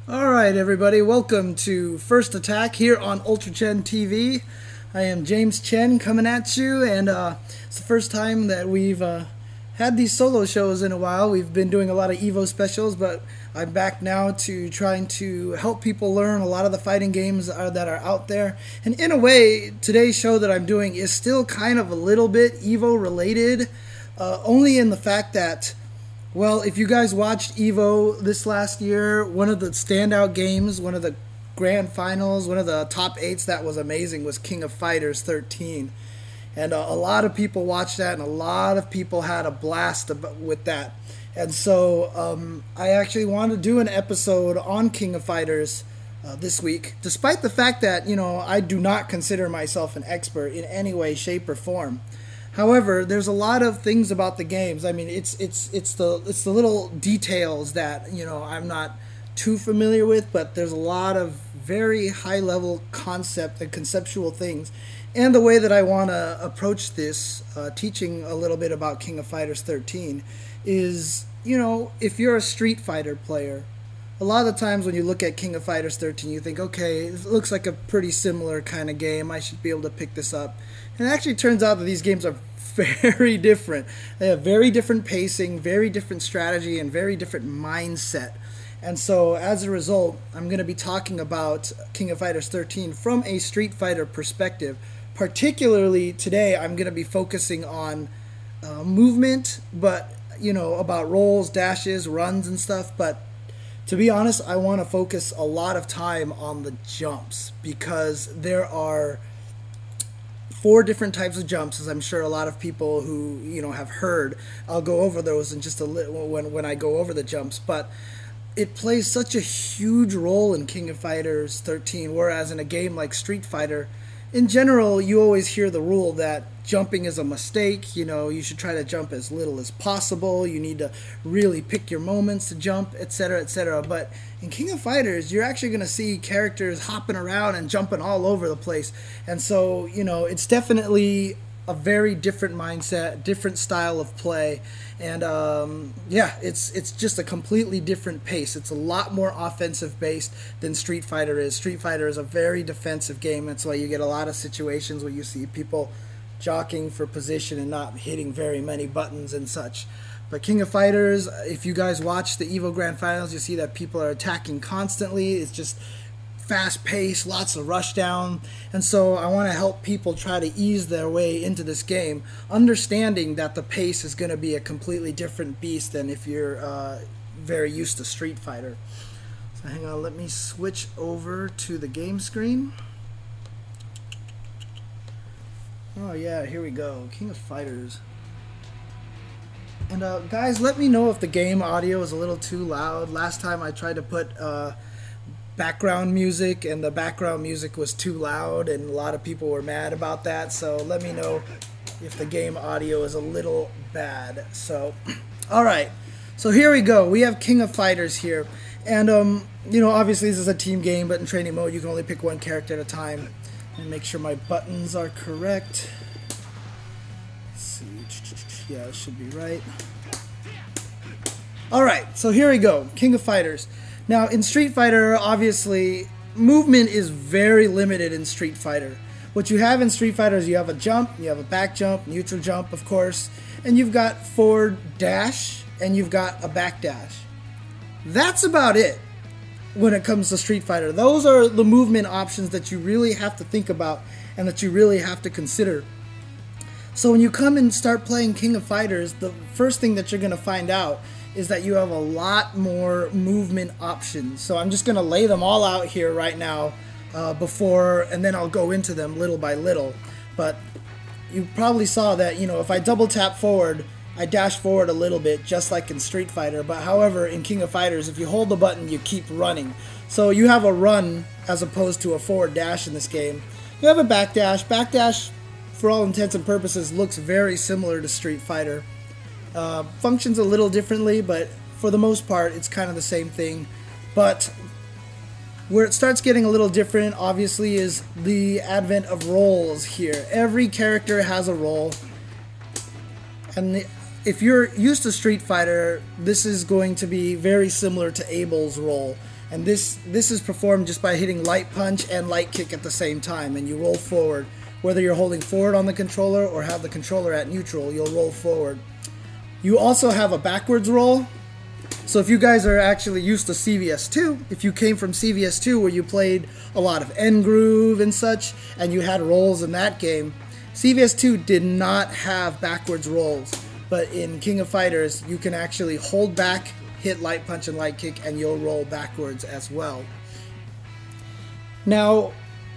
Alright everybody, welcome to First Attack here on Ultra Chen TV. I am James Chen coming at you, and it's the first time that we've had these solo shows in a while. We've been doing a lot of Evo specials, but I'm back now to trying to help people learn a lot of the fighting games that are out there. And in a way, today's show that I'm doing is still kind of a little bit Evo related, only in the fact that, well, if you guys watched EVO this last year, one of the standout games, one of the grand finals, one of the top 8s that was amazing was King of Fighters 13. And a lot of people watched that, and a lot of people had a blast with that. And so I actually wanted to do an episode on King of Fighters this week, despite the fact that, I do not consider myself an expert in any way, shape, or form. However, there's a lot of things about the games. I mean, it's the little details that I'm not too familiar with, but there's a lot of very high level concept and conceptual things. And the way that I want to approach this, teaching a little bit about King of Fighters 13, is if you're a Street Fighter player, a lot of the times when you look at King of Fighters 13, you think, okay, it looks like a pretty similar kind of game. I should be able to pick this up. And it actually turns out that these games are very different. They have very different pacing, very different strategy, and very different mindset. And so as a result, I'm going to be talking about King of Fighters 13 from a Street Fighter perspective. Particularly today, I'm going to be focusing on movement, but about rolls, dashes, runs, and stuff. But to be honest, I want to focus a lot of time on the jumps, because there are 4 different types of jumps, as I'm sure a lot of people who have heard. I'll go over those in just a little when I go over the jumps, but it plays such a huge role in King of Fighters 13, whereas in a game like Street Fighter, in general, you always hear the rule that jumping is a mistake. You should try to jump as little as possible. You need to really pick your moments to jump, etc., etc. But in King of Fighters, you're actually going to see characters hopping around and jumping all over the place. And so, it's definitely a very different mindset, different style of play. And yeah, it's just a completely different pace. It's a lot more offensive based than Street Fighter is. Street Fighter is a very defensive game. That's why you get a lot of situations where you see people jockeying for position and not hitting very many buttons and such. But King of Fighters, if you guys watch the EVO Grand Finals, you see that people are attacking constantly. It's just fast pace, lots of rush down. And so I want to help people try to ease their way into this game, understanding that the pace is going to be a completely different beast than if you're very used to Street Fighter. So hang on, let me switch over to the game screen. Oh yeah, here we go. King of Fighters. And guys, let me know if the game audio is a little too loud. Last time I tried to put background music, and the background music was too loud, and a lot of people were mad about that. So let me know if the game audio is a little bad. So alright, so here we go. We have King of Fighters here, and obviously this is a team game, but in training mode you can only pick one character at a time. And make sure my buttons are correct. Let's see. Yeah, it should be right. Alright, so here we go. King of Fighters. Now, in Street Fighter, obviously, movement is very limited in Street Fighter. What you have in Street Fighter is you have a jump, you have a back jump, neutral jump, of course, and you've got forward dash, and you've got a back dash. That's about it when it comes to Street Fighter. Those are the movement options that you really have to think about and that you really have to consider. So when you come and start playing King of Fighters, the first thing that you're going to find out is that you have a lot more movement options. So I'm just going to lay them all out here right now and then I'll go into them little by little. But you probably saw that, if I double tap forward, I dash forward a little bit, just like in Street Fighter. But however, in King of Fighters, if you hold the button, you keep running. So you have a run as opposed to a forward dash in this game. You have a back dash. Back dash, for all intents and purposes, looks very similar to Street Fighter. Functions a little differently, but for the most part, it's kind of the same thing. But where it starts getting a little different, obviously, is the advent of rolls here. Every character has a roll. And if you're used to Street Fighter, this is going to be very similar to Abel's roll. And this is performed just by hitting light punch and light kick at the same time, and you roll forward. Whether you're holding forward on the controller or have the controller at neutral, you'll roll forward. You also have a backwards roll. So if you guys are actually used to CVS2, if you came from CVS2 where you played a lot of N-Groove and such, and you had rolls in that game, CVS2 did not have backwards rolls. But in King of Fighters, you can actually hold back, hit light punch and light kick, and you'll roll backwards as well. Now,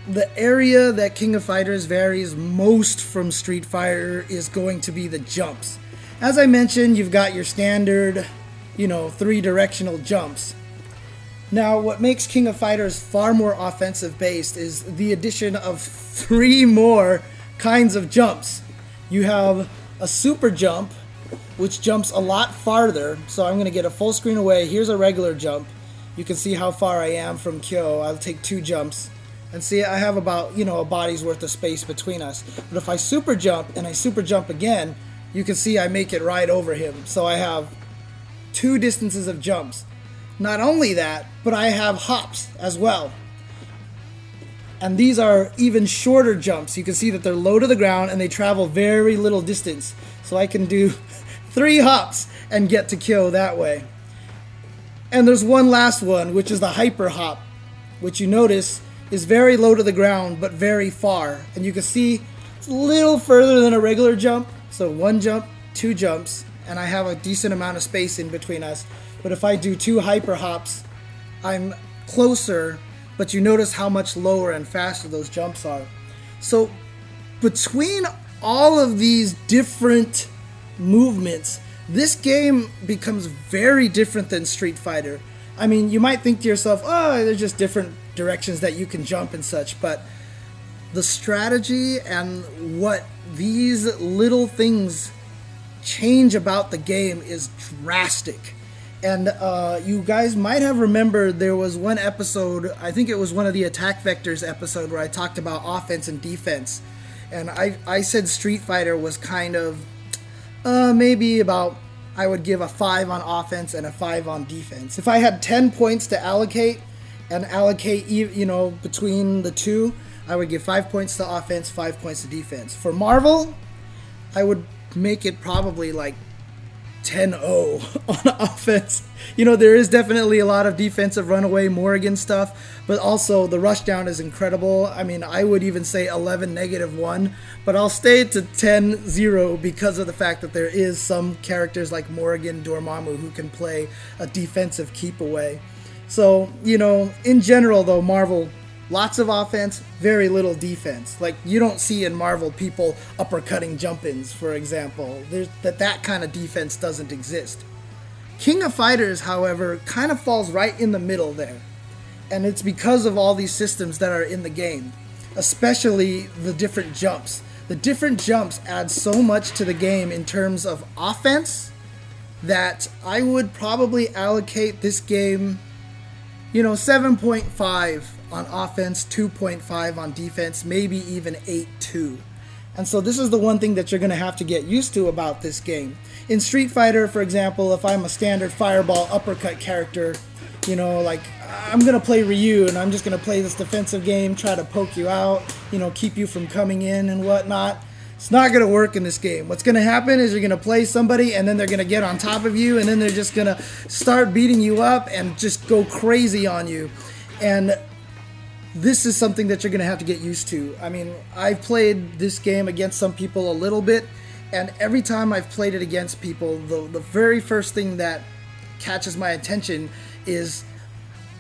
the area that King of Fighters varies most from Street Fighter is going to be the jumps. As I mentioned, you've got your standard, three-directional jumps. Now, what makes King of Fighters far more offensive-based is the addition of 3 more kinds of jumps. You have a super jump, which jumps a lot farther. So I'm going to get a full screen away. Here's a regular jump. You can see how far I am from Kyo. I'll take 2 jumps. And see, I have about, a body's worth of space between us. But if I super jump and I super jump again, you can see I make it right over him. So I have 2 distances of jumps. Not only that, but I have hops as well. And these are even shorter jumps. You can see that they're low to the ground and they travel very little distance. So I can do 3 hops and get to Kyo that way. And there's one last one, which is the hyper hop, which you notice is very low to the ground but very far. And you can see it's a little further than a regular jump. So 1 jump, 2 jumps, and I have a decent amount of space in between us. But if I do 2 hyper hops, I'm closer, but you notice how much lower and faster those jumps are. So between all of these different movements, this game becomes very different than Street Fighter. I mean, you might think to yourself, oh, they're just different directions that you can jump and such, but the strategy and what these little things change about the game is drastic. And you guys might have remembered there was one episode, I think it was one of the Attack Vectors episode, where I talked about offense and defense. And I said Street Fighter was kind of maybe about, I would give a 5 on offense and a 5 on defense. If I had 10 points to allocate and allocate, between the two, I would give 5 points to offense, 5 points to defense. For Marvel, I would make it probably like 10-0 on offense. There is definitely a lot of defensive runaway Morrigan stuff, but also the rushdown is incredible. I mean, I would even say 11-1, but I'll stay to 10-0 because of the fact that there is some characters like Morrigan, Dormammu who can play a defensive keep away. So, in general though, Marvel, lots of offense, very little defense. Like, you don't see in Marvel people uppercutting jump-ins, for example. That kind of defense doesn't exist. King of Fighters, however, kind of falls right in the middle there. And it's because of all these systems that are in the game, especially the different jumps. The different jumps add so much to the game in terms of offense that I would probably allocate this game, 7.5 on offense, 2.5 on defense, maybe even 8.2. And so this is the one thing that you're going to have to get used to about this game. In Street Fighter, for example, if I'm a standard fireball uppercut character, like I'm going to play Ryu and I'm just going to play this defensive game, try to poke you out, keep you from coming in and whatnot. It's not going to work in this game. What's going to happen is you're going to play somebody and then they're going to get on top of you and then they're just going to start beating you up and just go crazy on you. And this is something that you're going to have to get used to. I mean, I've played this game against some people a little bit, and every time I've played it against people, the very first thing that catches my attention is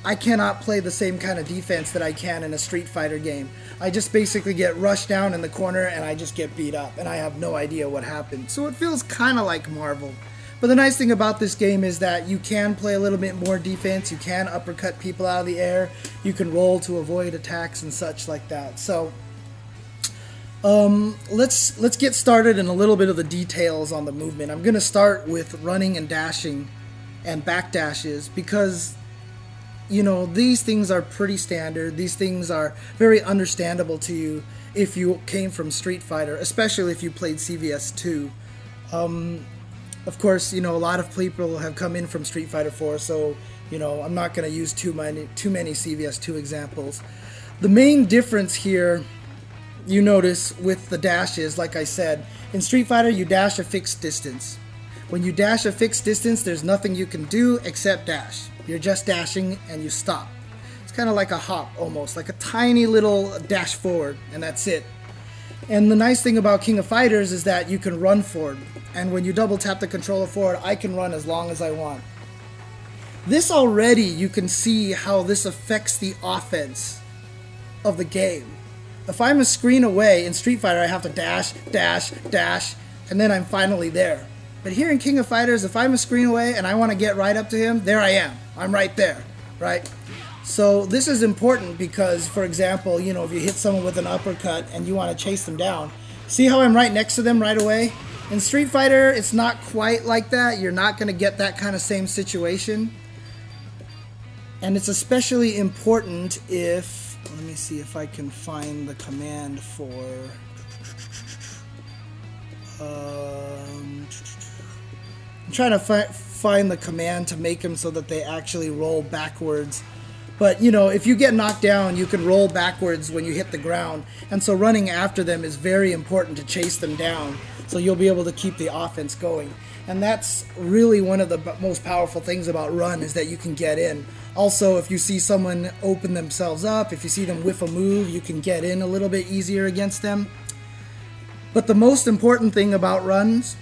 I cannot play the same kind of defense that I can in a Street Fighter game. I just basically get rushed down in the corner and I just get beat up, and I have no idea what happened. So it feels kind of like Marvel. But the nice thing about this game is that you can play a little bit more defense, you can uppercut people out of the air, you can roll to avoid attacks and such like that. So let's get started in a little bit of the details on the movement. I'm going to start with running and dashing and backdashes because, these things are pretty standard. These things are very understandable to you if you came from Street Fighter, especially if you played CVS2. Of course, a lot of people have come in from Street Fighter 4, so I'm not going to use too many CVS2 examples. The main difference here, you notice with the dashes, like I said, in Street Fighter you dash a fixed distance. When you dash a fixed distance, there's nothing you can do except dash. You're just dashing and you stop. It's kind of like a hop almost, like a tiny little dash forward, and that's it. And the nice thing about King of Fighters is that you can run forward. And when you double tap the controller forward, I can run as long as I want. This already, you can see how this affects the offense of the game. If I'm a screen away in Street Fighter, I have to dash, dash, dash, and then I'm finally there. But here in King of Fighters, if I'm a screen away and I want to get right up to him, there I am. I'm right there, right? So this is important because, for example, if you hit someone with an uppercut and you want to chase them down, see how I'm right next to them right away? In Street Fighter, it's not quite like that. You're not going to get that kind of same situation. And it's especially important if, let me see if I can find the command for, I'm trying to find the command to make them so that they actually roll backwards. But, if you get knocked down, you can roll backwards when you hit the ground. And so running after them is very important to chase them down. So you'll be able to keep the offense going. And that's really one of the most powerful things about Run, is that you can get in. Also, if you see someone open themselves up, if you see them whiff a move, you can get in a little bit easier against them. But the most important thing about runs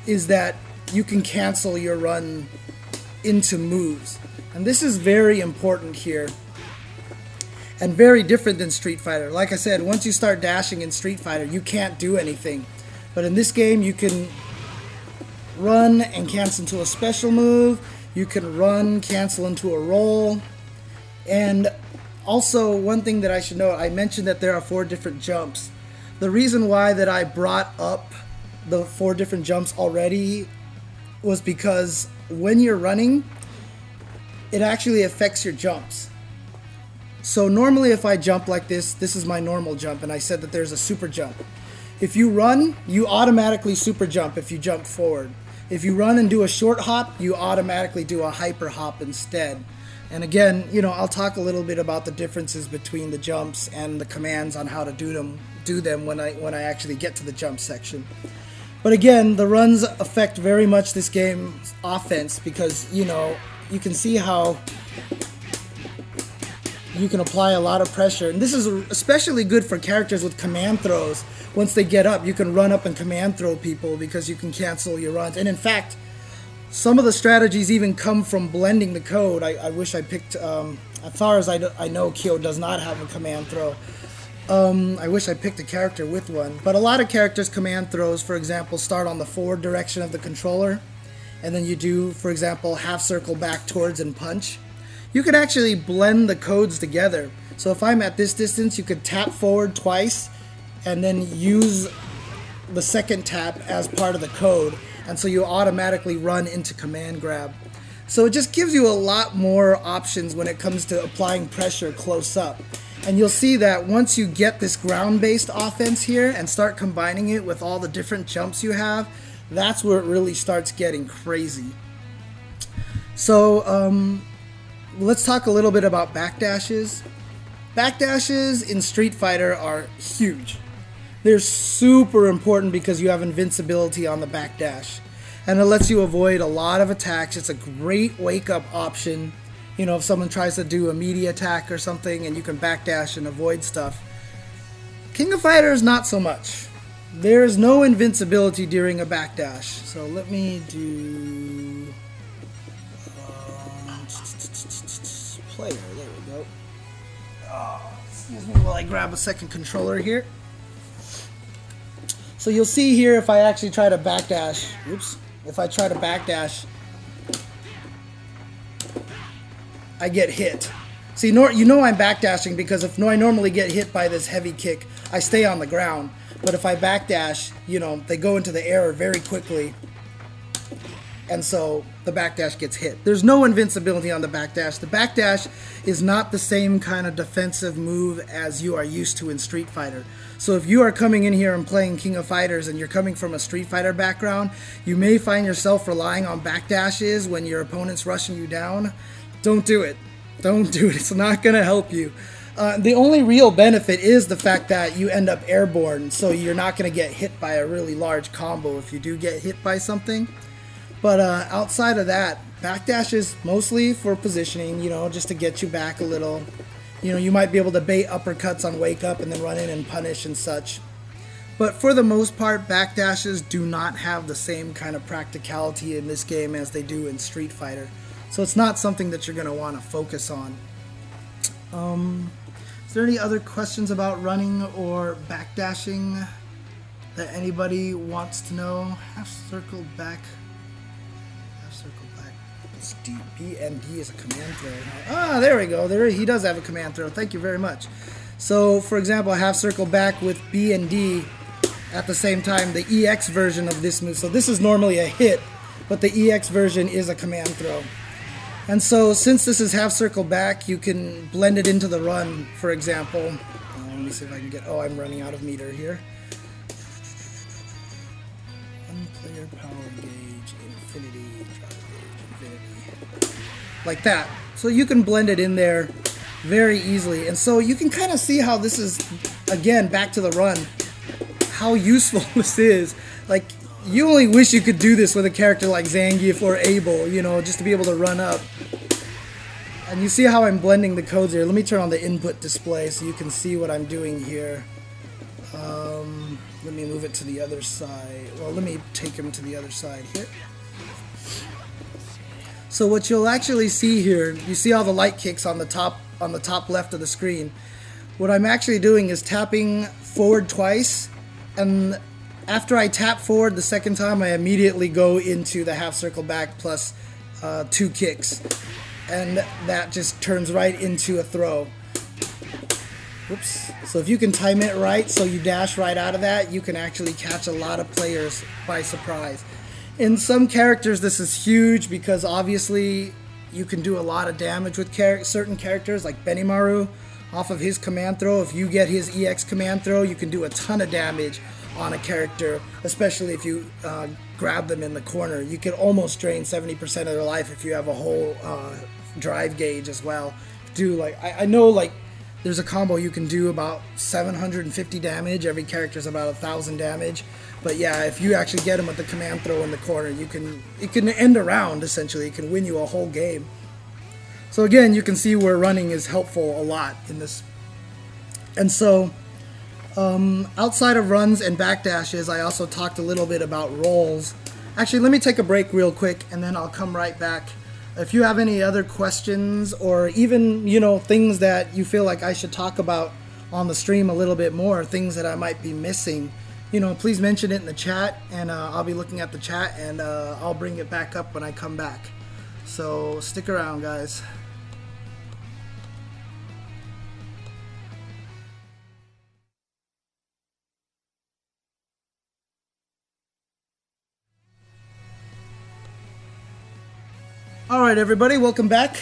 is that you can cancel your run into moves. And this is very important here, and very different than Street Fighter. Like I said, once you start dashing in Street Fighter, you can't do anything. But in this game, you can run and cancel into a special move. You can run, cancel into a roll. And also, one thing that I should note, I mentioned that there are 4 different jumps. The reason why that I brought up the 4 different jumps already was because when you're running, it actually affects your jumps. So normally if I jump like this is my normal jump, and I said that there's a super jump. If you run, you automatically super jump if you jump forward. If you run and do a short hop, you automatically do a hyper hop instead. And again, I'll talk a little bit about the differences between the jumps and the commands on how to do them when I actually get to the jump section. But again, the runs affect very much this game's offense because, you can see how you can apply a lot of pressure. And this is especially good for characters with command throws. Once they get up, you can run up and command throw people because you can cancel your runs. And in fact, some of the strategies even come from blending the code. I wish I picked, as far as I know, Kyo does not have a command throw. I wish I picked a character with one. But a lot of characters' command throws, for example, start on the forward direction of the controller. And then you do, for example, half circle back towards and punch. You could actually blend the codes together. So if I'm at this distance, you could tap forward twice and then use the second tap as part of the code. And so you automatically run into command grab. So it just gives you a lot more options when it comes to applying pressure close up. And you'll see that once you get this ground-based offense here and start combining it with all the different jumps you have, that's where it really starts getting crazy. So let's talk a little bit about backdashes. Backdashes in Street Fighter are huge. They're super important because you have invincibility on the backdash. And it lets you avoid a lot of attacks. It's a great wake-up option. If someone tries to do a media attack or something and you can backdash and avoid stuff. King of Fighters, not so much. There's no invincibility during a backdash. So let me do player. There we go. Excuse me while I grab a second controller here. So you'll see here if I actually try to backdash. Oops. If I try to backdash, I get hit. See, I'm backdashing because if I normally get hit by this heavy kick, I stay on the ground. But if I backdash, they go into the air very quickly. And so the backdash gets hit. There's no invincibility on the backdash. The backdash is not the same kind of defensive move as you are used to in Street Fighter. So if you are coming in here and playing King of Fighters and you're coming from a Street Fighter background, you may find yourself relying on backdashes when your opponent's rushing you down. don't do it. Don't do it. It's not going to help you. The only real benefit is the fact that you end up airborne, so you're not going to get hit by a really large combo if you do get hit by something. But outside of that, backdash is mostly for positioning, you know, just to get you back a little. You know, you might be able to bait uppercuts on wake up and then run in and punish and such. But for the most part, backdashes do not have the same kind of practicality in this game as they do in Street Fighter. So it's not something that you're going to want to focus on. Is there any other questions about running or backdashing that anybody wants to know? Half circle back. Half circle back. It's D, B, and D is a command throw. Ah, there we go. There, he does have a command throw. Thank you very much. So, for example, half circle back with B and D at the same time, the EX version of this move. So this is normally a hit, but the EX version is a command throw. And so since this is half circle back, you can blend it into the run, for example. Let me see if I can get, oh, I'm running out of meter here. One player power gauge, infinity, drop gauge, infinity. Like that. So you can blend it in there very easily. And so you can kind of see how this is, again, back to the run, how useful this is. Like, you only wish you could do this with a character like Zangief or Abel, you know, just to be able to run up. And you see how I'm blending the codes here. Let me turn on the input display so you can see what I'm doing here. Let me move it to the other side. Well, let me take him to the other side here. So what you'll actually see here, you see all the light kicks on the top left of the screen. What I'm actually doing is tapping forward twice, and after I tap forward the second time, I immediately go into the half circle back plus 2 kicks. And that just turns right into a throw. Oops. So if you can time it right, so you dash right out of that, you can actually catch a lot of players by surprise. In some characters, this is huge because obviously you can do a lot of damage with certain characters, like Benimaru. Off of his command throw, if you get his EX command throw, you can do a ton of damage on a character, especially if you grab them in the corner. You can almost drain 70% of their life if you have a whole drive gauge as well. I know, like, there's a combo you can do about 750 damage. Every character's about 1,000 damage. But yeah, if you actually get him with the command throw in the corner, it can end a round, essentially. It can win you a whole game. So again, you can see where running is helpful a lot in this. And so, outside of runs and backdashes, I also talked a little bit about rolls. Actually, let me take a break real quick, and then I'll come right back. If you have any other questions, or even, you know, things that you feel like I should talk about on the stream a little bit more, things that I might be missing, you know, please mention it in the chat, and I'll be looking at the chat, and I'll bring it back up when I come back. So stick around, guys. Alright everybody, welcome back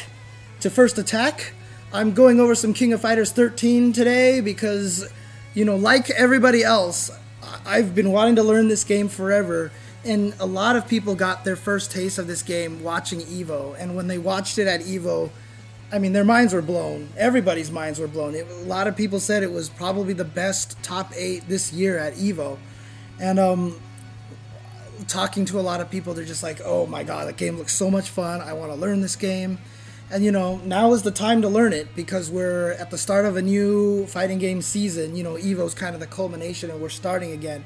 to First Attack. I'm going over some King of Fighters 13 today because, you know, like everybody else, I've been wanting to learn this game forever, and a lot of people got their first taste of this game watching EVO, and when they watched it at EVO, I mean, their minds were blown. Everybody's minds were blown. A lot of people said it was probably the best top 8 this year at EVO, and talking to a lot of people, they're just like, oh my god, that game looks so much fun, I want to learn this game. And you know, now is the time to learn it because we're at the start of a new fighting game season. You know, EVO's kind of the culmination and we're starting again.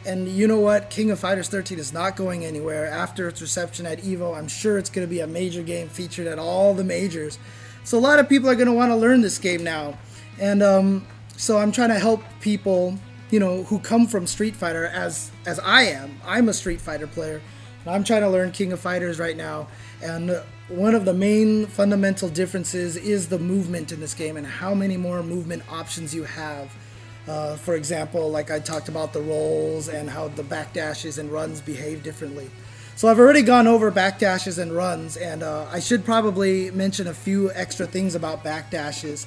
And you know what, King of Fighters 13 is not going anywhere. After its reception at EVO, I'm sure it's going to be a major game featured at all the majors. So a lot of people are going to want to learn this game now. And so I'm trying to help people, you know, who come from Street Fighter as I am. I'm a Street Fighter player, and I'm trying to learn King of Fighters right now. And one of the main fundamental differences is the movement in this game and how many more movement options you have. For example, like I talked about the rolls and how the backdashes and runs behave differently. So I've already gone over backdashes and runs, and I should probably mention a few extra things about backdashes.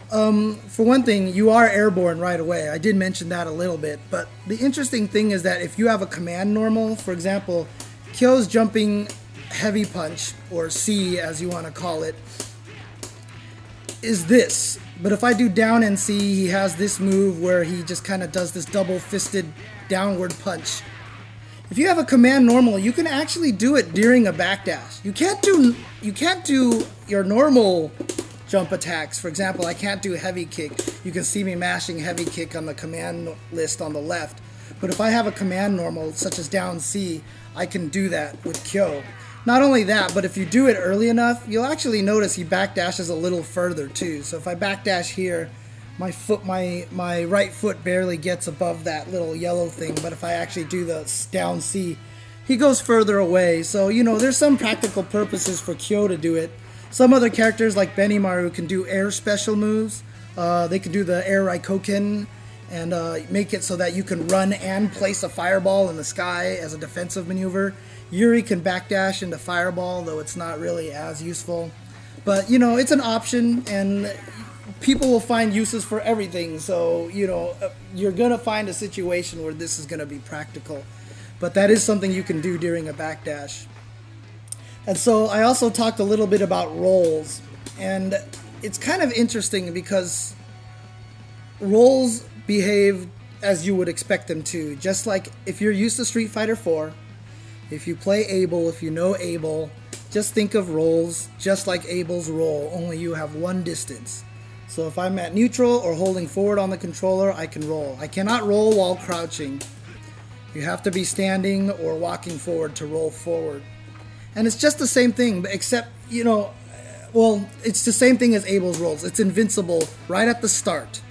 For one thing, you are airborne right away. I did mention that a little bit, but the interesting thing is that if you have a command normal, for example, Kyo's jumping heavy punch, or C as you want to call it, is this. But if I do down and C, he has this move where he just kind of does this double-fisted downward punch. If you have a command normal, you can actually do it during a backdash. You can't do your normal jump attacks. For example, I can't do heavy kick. You can see me mashing heavy kick on the command list on the left. But if I have a command normal, such as down C, I can do that with Kyo. Not only that, but if you do it early enough, you'll actually notice he backdashes a little further too. So if I backdash here, my right foot barely gets above that little yellow thing. But if I actually do the down C, he goes further away. So, you know, there's some practical purposes for Kyo to do it. Some other characters like Benimaru can do air special moves. They can do the air Raikoken and make it so that you can run and place a fireball in the sky as a defensive maneuver. Yuri can backdash into fireball, though it's not really as useful. But, you know, it's an option, and people will find uses for everything. So, you know, you're going to find a situation where this is going to be practical. But that is something you can do during a backdash. And so I also talked a little bit about rolls. And it's kind of interesting because rolls behave as you would expect them to. Just like if you're used to Street Fighter 4, if you play Abel, if you know Abel, just think of rolls just like Abel's roll, only you have one distance. So if I'm at neutral or holding forward on the controller, I can roll. I cannot roll while crouching. You have to be standing or walking forward to roll forward. And it's just the same thing, except, you know, well, it's the same thing as Abel's rolls. It's invincible right at the start.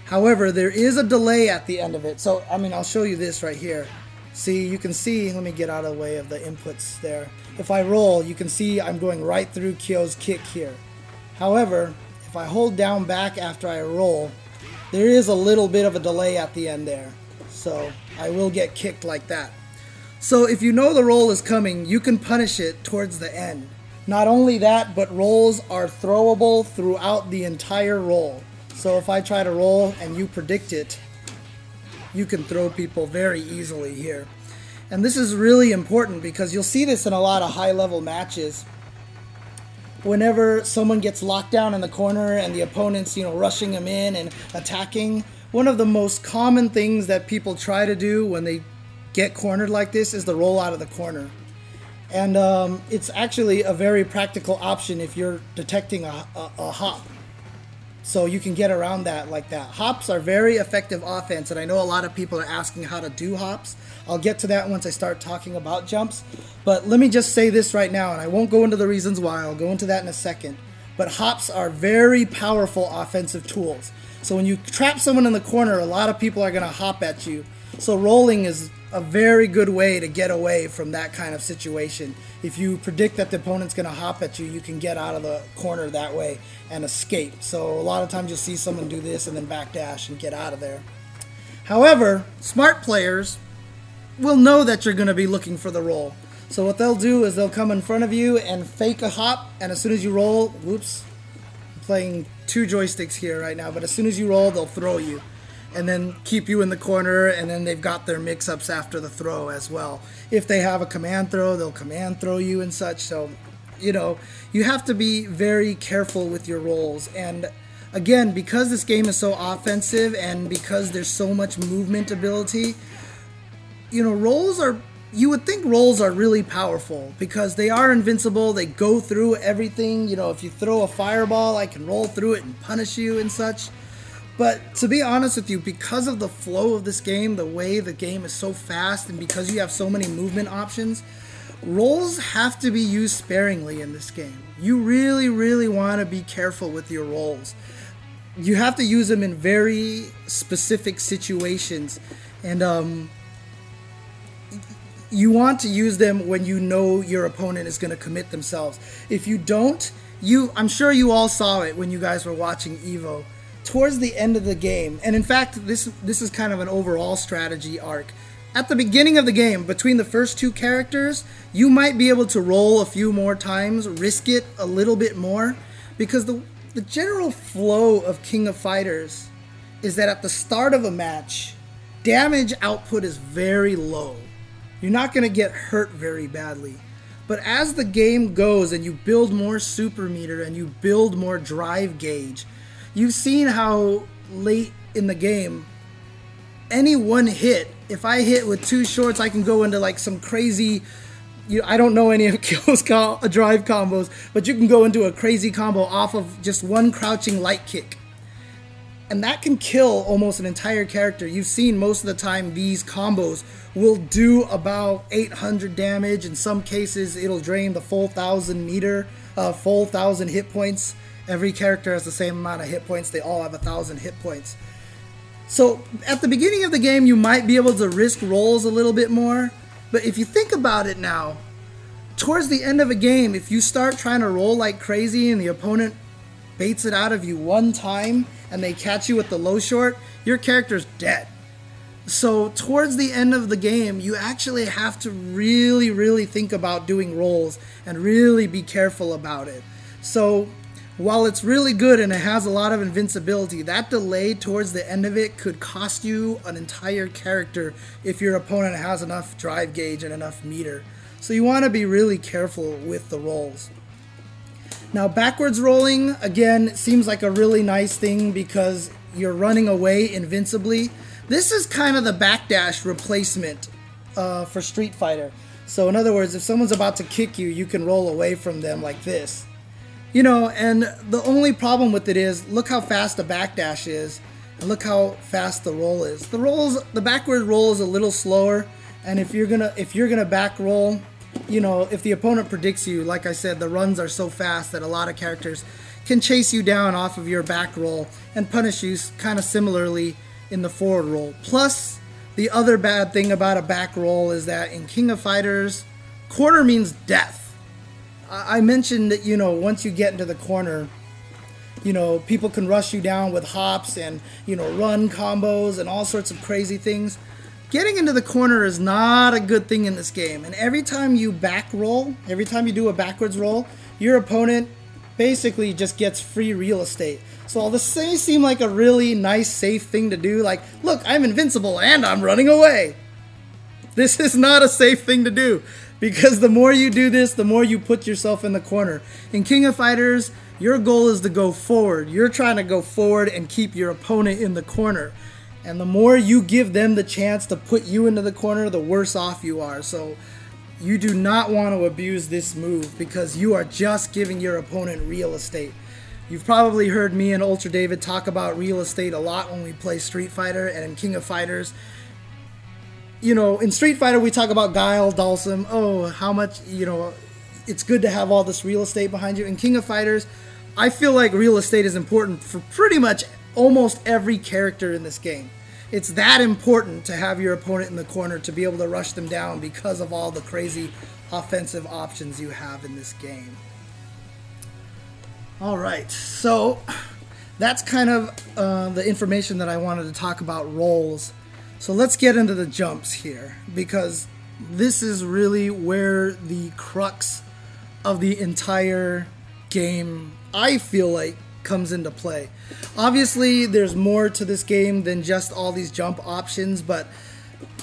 However, there is a delay at the end of it. So, I mean, I'll show you this right here. See, you can see, let me get out of the way of the inputs there. If I roll, you can see I'm going right through Kyo's kick here. However, if I hold down back after I roll, there is a little bit of a delay at the end there. So I will get kicked like that. So if you know the roll is coming, you can punish it towards the end. Not only that, but rolls are throwable throughout the entire roll. So if I try to roll and you predict it, you can throw people very easily here. And this is really important because you'll see this in a lot of high-level matches. Whenever someone gets locked down in the corner and the opponent's, you know, rushing them in and attacking, one of the most common things that people try to do when they get cornered like this is to roll out of the corner. And it's actually a very practical option if you're detecting a hop. So you can get around that like that. Hops are very effective offense, and I know a lot of people are asking how to do hops. I'll get to that once I start talking about jumps. But let me just say this right now, and I won't go into the reasons why. I'll go into that in a second. But hops are very powerful offensive tools. So when you trap someone in the corner, a lot of people are going to hop at you. So rolling is a very good way to get away from that kind of situation. If you predict that the opponent's going to hop at you, you can get out of the corner that way and escape. So a lot of times you'll see someone do this and then backdash and get out of there. However, smart players will know that you're going to be looking for the roll. So what they'll do is they'll come in front of you and fake a hop, and as soon as you roll, whoops, I'm playing two joysticks here right now, but as soon as you roll, they'll throw you. And then keep you in the corner, and then they've got their mix-ups after the throw as well. If they have a command throw, they'll command throw you and such. So, you know, you have to be very careful with your rolls. And again, because this game is so offensive and because there's so much movement ability, you know, rolls are, you would think rolls are really powerful because they are invincible. They go through everything. You know, if you throw a fireball, I can roll through it and punish you and such. But to be honest with you, because of the flow of this game, the way the game is so fast, and because you have so many movement options, rolls have to be used sparingly in this game. You really, really want to be careful with your rolls. You have to use them in very specific situations, and you want to use them when you know your opponent is going to commit themselves. If you don't, I'm sure you all saw it when you guys were watching EVO. Towards the end of the game, and in fact this is kind of an overall strategy arc. At the beginning of the game, between the first two characters, you might be able to roll a few more times, risk it a little bit more, because the general flow of King of Fighters is that at the start of a match, damage output is very low. You're not going to get hurt very badly. But as the game goes and you build more super meter and you build more drive gauge, you've seen how late in the game, any one hit, if I hit with 2 shorts, I can go into like some crazy, I don't know any of Kill's drive combos, but you can go into a crazy combo off of just one crouching light kick. And that can kill almost an entire character. You've seen most of the time these combos will do about 800 damage. In some cases, it'll drain the full 1,000 hit points. Every character has the same amount of hit points. They all have 1,000 hit points. So at the beginning of the game, you might be able to risk rolls a little bit more. But if you think about it now, towards the end of a game, if you start trying to roll like crazy and the opponent baits it out of you one time and they catch you with the low short, your character's dead. So towards the end of the game, you actually have to really think about doing rolls and really be careful about it. So while it's really good and it has a lot of invincibility, that delay towards the end of it could cost you an entire character if your opponent has enough drive gauge and enough meter. So you want to be really careful with the rolls. Now backwards rolling, again, seems like a really nice thing because you're running away invincibly. This is kind of the backdash replacement for Street Fighter. So in other words, if someone's about to kick you, you can roll away from them like this. You know, and the only problem with it is, look how fast the backdash is, and look how fast the roll is. The backward roll is a little slower, and if you're gonna back roll, you know, if the opponent predicts you, like I said, the runs are so fast that a lot of characters can chase you down off of your back roll and punish you kind of similarly in the forward roll. Plus, the other bad thing about a back roll is that in King of Fighters, corner means death. I mentioned that, you know, once you get into the corner, you know, people can rush you down with hops and, you know, run combos and all sorts of crazy things. Getting into the corner is not a good thing in this game. And every time you back roll, every time you do a backwards roll, your opponent basically just gets free real estate. So all this may seem like a really nice, safe thing to do. Like, look, I'm invincible and I'm running away. This is not a safe thing to do. Because the more you do this, the more you put yourself in the corner. In King of Fighters, your goal is to go forward. You're trying to go forward and keep your opponent in the corner. And the more you give them the chance to put you into the corner, the worse off you are. So you do not want to abuse this move because you are just giving your opponent real estate. You've probably heard me and Ultra David talk about real estate a lot when we play Street Fighter, and in King of Fighters, you know, in Street Fighter, we talk about Guile, Dhalsim, oh, how much, you know, it's good to have all this real estate behind you. In King of Fighters, I feel like real estate is important for pretty much almost every character in this game. It's that important to have your opponent in the corner to be able to rush them down because of all the crazy offensive options you have in this game. All right, so that's kind of the information that I wanted to talk about rolls. So let's get into the jumps here, because this is really where the crux of the entire game, I feel like, comes into play. Obviously, there's more to this game than just all these jump options, but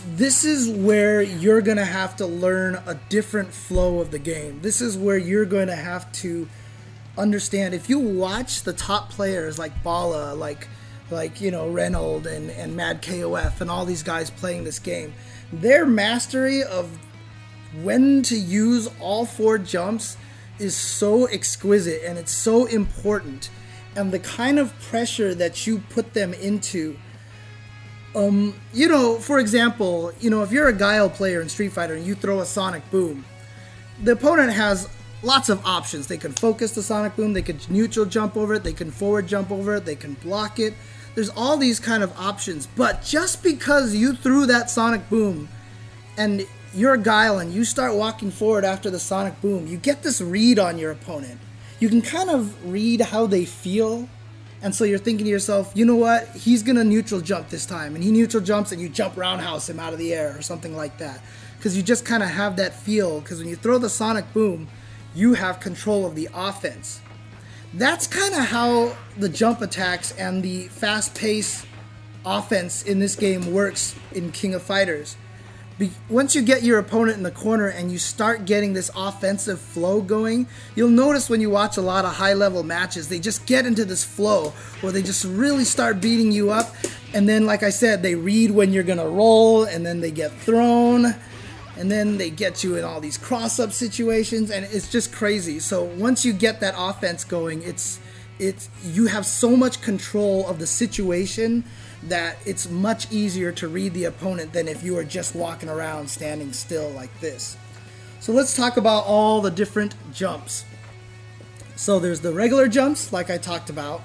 this is where you're going to have to learn a different flow of the game. This is where you're going to have to understand. If you watch the top players like Bala, like you know, Reynolds and Mad KOF and all these guys playing this game, their mastery of when to use all 4 jumps is so exquisite and it's so important. And the kind of pressure that you put them into, you know, for example, you know, if you're a Guile player in Street Fighter and you throw a Sonic Boom, the opponent has lots of options. They can focus the Sonic Boom, they can neutral jump over it, they can forward jump over it, they can block it. There's all these kind of options, but just because you threw that Sonic Boom and you're a Guile and you start walking forward after the Sonic Boom, you get this read on your opponent. You can kind of read how they feel, and so you're thinking to yourself, you know what, he's gonna neutral jump this time, and he neutral jumps and you jump roundhouse him out of the air or something like that, because you just kind of have that feel, because when you throw the Sonic Boom, you have control of the offense. That's kind of how the jump attacks and the fast-paced offense in this game works in King of Fighters. Once you get your opponent in the corner and you start getting this offensive flow going, you'll notice when you watch a lot of high-level matches, they just get into this flow where they just really start beating you up. And then, like I said, they read when you're going to roll, and then they get thrown. And then they get you in all these cross-up situations, and it's just crazy. So once you get that offense going, you have so much control of the situation that it's much easier to read the opponent than if you are just walking around standing still like this. So let's talk about all the different jumps. So there's the regular jumps, like I talked about.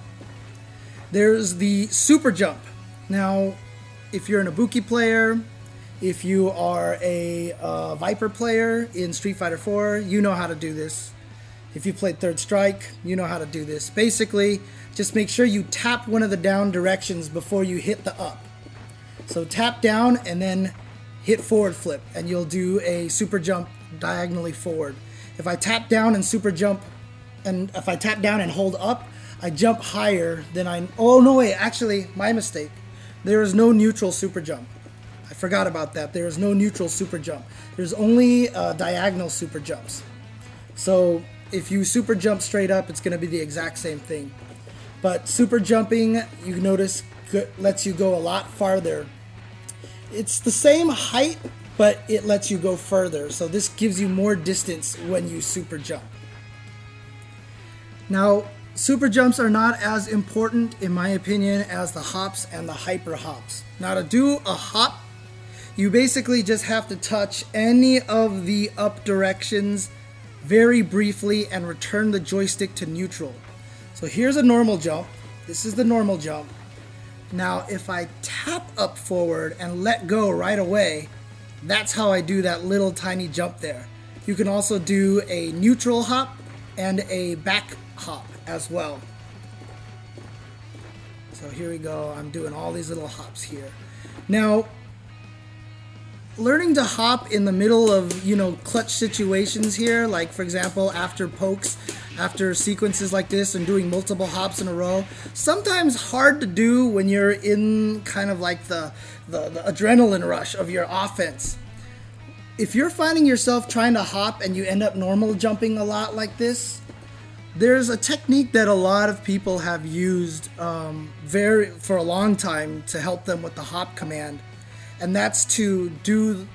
There's the super jump. Now, if you're an Ibuki player, if you are a Viper player in Street Fighter 4, you know how to do this. If you played Third Strike, you know how to do this. Basically, just make sure you tap one of the down directions before you hit the up. So tap down and then hit forward flip, and you'll do a super jump diagonally forward. If I tap down and super jump, and if I tap down and hold up, I jump higher than oh no wait, actually, my mistake. There is no neutral super jump. I forgot about that. There is no neutral super jump. There's only diagonal super jumps. So if you super jump straight up, it's going to be the exact same thing. But super jumping, you notice, lets you go a lot farther. It's the same height, but it lets you go further. So this gives you more distance when you super jump. Now, super jumps are not as important, in my opinion, as the hops and the hyper hops. Now, to do a hop, you basically just have to touch any of the up directions very briefly and return the joystick to neutral. So here's a normal jump. This is the normal jump. Now, if I tap up forward and let go right away, that's how I do that little tiny jump there. You can also do a neutral hop and a back hop as well. So here we go. I'm doing all these little hops here. Now, learning to hop in the middle of, clutch situations here, like for example, after pokes, after sequences like this and doing multiple hops in a row, sometimes hard to do when you're in kind of like the adrenaline rush of your offense. If you're finding yourself trying to hop and you end up normal jumping a lot like this, there's a technique that a lot of people have used for a long time to help them with the hop command. And that's to do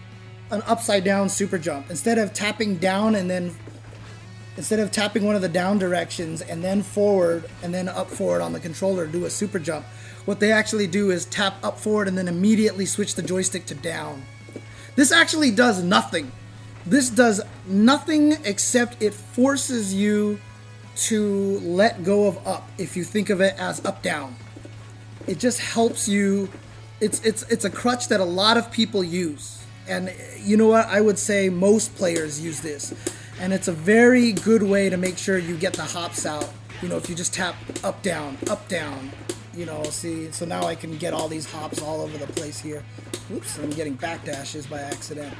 an upside down super jump. Instead of tapping down and then, instead of tapping one of the down directions and then forward and then up forward on the controller to do a super jump, what they actually do is tap up forward and then immediately switch the joystick to down. This actually does nothing. This does nothing except it forces you to let go of up if you think of it as up down. It just helps you. It's a crutch that a lot of people use, and you know what, I would say most players use this, and it's a very good way to make sure you get the hops out. If you just tap up down, see, so now I can get all these hops all over the place here. Oops, I'm getting backdashes by accident.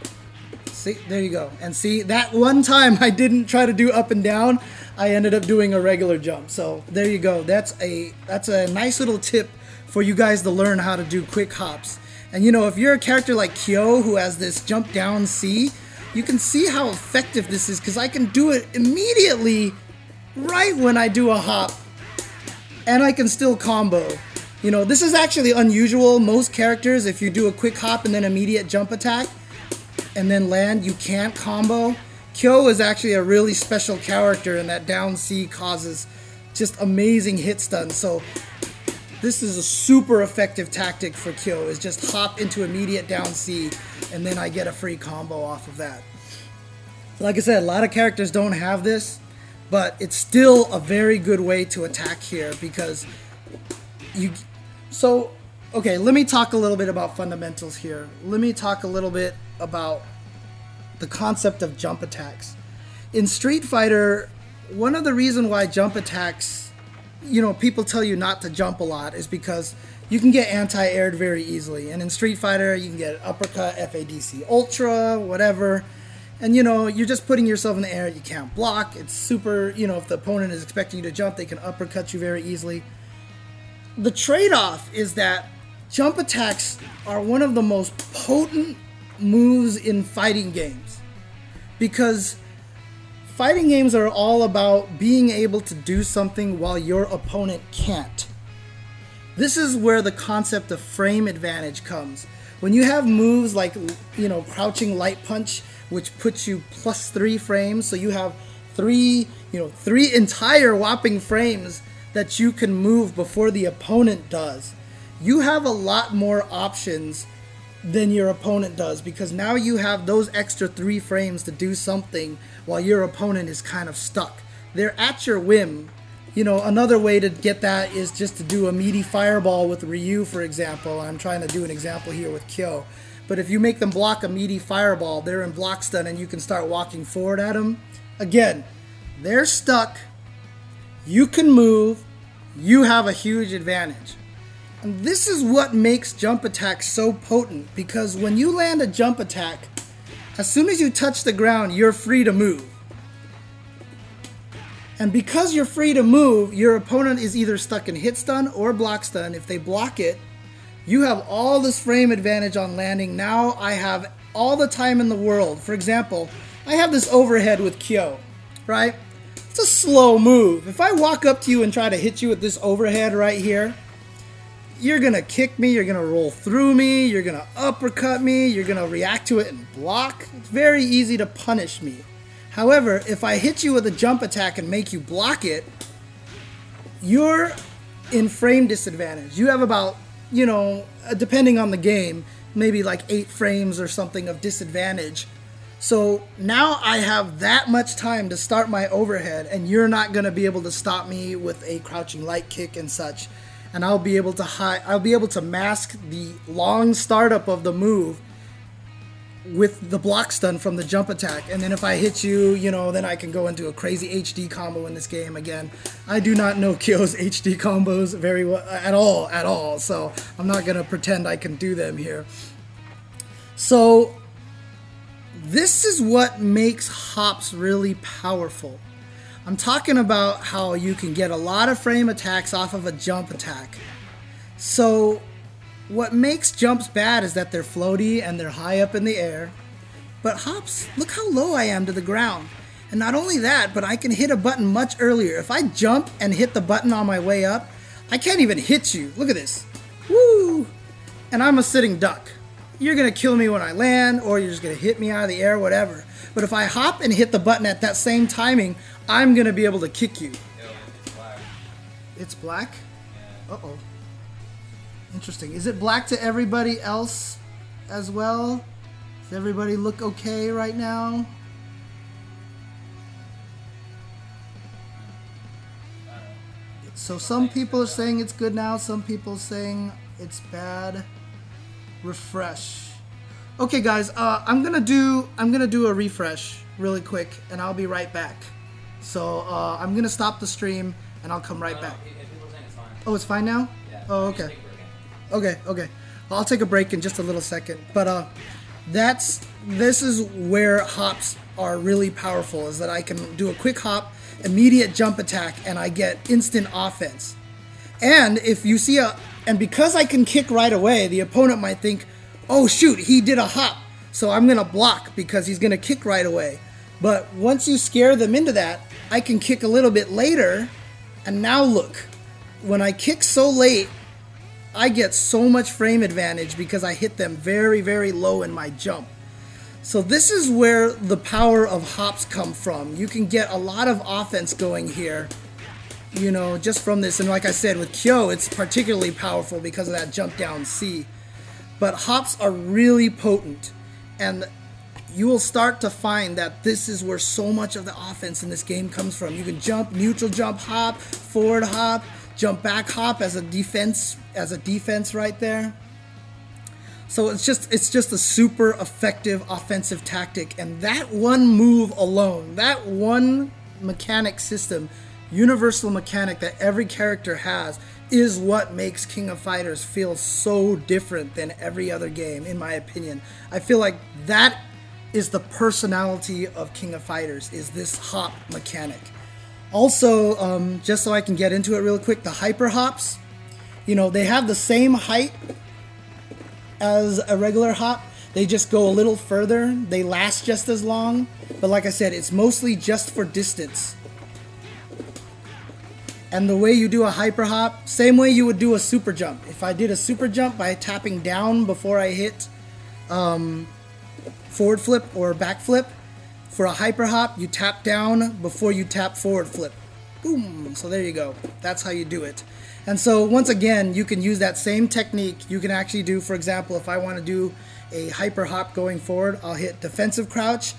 See, there you go. And see, that one time I didn't try to do up and down, I ended up doing a regular jump. So there you go. That's a nice little tip for you guys to learn how to do quick hops. And if you're a character like Kyo who has this jump down C, you can see how effective this is because I can do it immediately right when I do a hop, and I can still combo. This is actually unusual. Most characters, if you do a quick hop and then immediate jump attack and then land, you can't combo. Kyo is actually a really special character, and that down C causes just amazing hit stun. So this is a super effective tactic for Kyo, is just hop into immediate down C, and then I get a free combo off of that. Like I said, a lot of characters don't have this, but it's still a very good way to attack here because okay, let me talk a little bit about fundamentals here. Let me talk a little bit about the concept of jump attacks. In Street Fighter, one of the reasons why jump attacks, people tell you not to jump a lot is because you can get anti-aired very easily. And in Street Fighter, you can get uppercut, FADC Ultra, whatever. And, you're just putting yourself in the air. You can't block. It's super, if the opponent is expecting you to jump, they can uppercut you very easily. The trade-off is that jump attacks are one of the most potent moves in fighting games, because fighting games are all about being able to do something while your opponent can't. This is where the concept of frame advantage comes. When you have moves like, crouching light punch, which puts you +3 frames, so you have three entire whopping frames that you can move before the opponent does. You have a lot more options than your opponent does, because now you have those extra 3 frames to do something while your opponent is kind of stuck. They're at your whim. Another way to get that is just to do a meaty fireball with Ryu, for example. I'm trying to do an example here with Kyo. But if you make them block a meaty fireball, they're in block stun and you can start walking forward at them. Again, they're stuck. You can move. You have a huge advantage. And this is what makes jump attacks so potent, because when you land a jump attack, as soon as you touch the ground, you're free to move. And because you're free to move, your opponent is either stuck in hit stun or block stun. If they block it, you have all this frame advantage on landing. Now I have all the time in the world. For example, I have this overhead with Kyo, right? It's a slow move. If I walk up to you and try to hit you with this overhead right here, you're going to kick me, you're going to roll through me, you're going to uppercut me, you're going to react to it and block. It's very easy to punish me. However, if I hit you with a jump attack and make you block it, you're in frame disadvantage. You have about, depending on the game, maybe like 8 frames or something of disadvantage. So now I have that much time to start my overhead, and you're not going to be able to stop me with a crouching light kick and such. And I'll be able to mask the long startup of the move with the block stun from the jump attack. And then if I hit you, then I can go into a crazy HD combo in this game. Again, I do not know Kyo's HD combos very well at all. So I'm not going to pretend I can do them here. So this is what makes hops really powerful. I'm talking about how you can get a lot of frame attacks off of a jump attack. So what makes jumps bad is that they're floaty and they're high up in the air. But hops, look how low I am to the ground. And not only that, but I can hit a button much earlier. If I jump and hit the button on my way up, I can't even hit you. Look at this. Woo! And I'm a sitting duck. You're going to kill me when I land, or you're just going to hit me out of the air, whatever. But if I hop and hit the button at that same timing, I'm going to be able to kick you. It's black. It's black? Yeah. Uh-oh. Interesting. Is it black to everybody else as well? Does everybody look okay right now? So some people are saying it's good now, some people are saying it's bad. Refresh. Okay guys, I'm gonna do a refresh really quick and I'll be right back. So I'm gonna stop the stream and I'll come right back. People are saying it's fine. Oh, it's fine now? Yeah. Oh, okay. Okay. Well, I'll take a break in just a little second. But this is where hops are really powerful, is that I can do a quick hop, immediate jump attack, and I get instant offense. And if you see and because I can kick right away, the opponent might think, oh shoot, he did a hop, so I'm gonna block because he's gonna kick right away. But once you scare them into that, I can kick a little bit later, and now look, when I kick so late, I get so much frame advantage because I hit them very, very low in my jump. So this is where the power of hops come from. You can get a lot of offense going here, just from this. And like I said, with Kyo, it's particularly powerful because of that jump down C. But hops are really potent, and you will start to find that this is where so much of the offense in this game comes from. You can jump, neutral jump, hop, forward hop, jump back hop as a defense right there. So it's just a super effective offensive tactic, and that one move alone, that one mechanic system, universal mechanic that every character has, is what makes King of Fighters feel so different than every other game, in my opinion. I feel like that is the personality of King of Fighters, is this hop mechanic. Also, just so I can get into it real quick, the hyper hops, they have the same height as a regular hop, They just go a little further. They last just as long. But like I said, it's mostly just for distance. And the way you do a hyper hop, same way you would do a super jump. If I did a super jump by tapping down before I hit forward flip or back flip, for a hyper hop, you tap down before you tap forward flip. Boom. So there you go. That's how you do it. And so once again, you can use that same technique. You can actually do, for example, if I want to do a hyper hop going forward, I'll hit defensive crouch,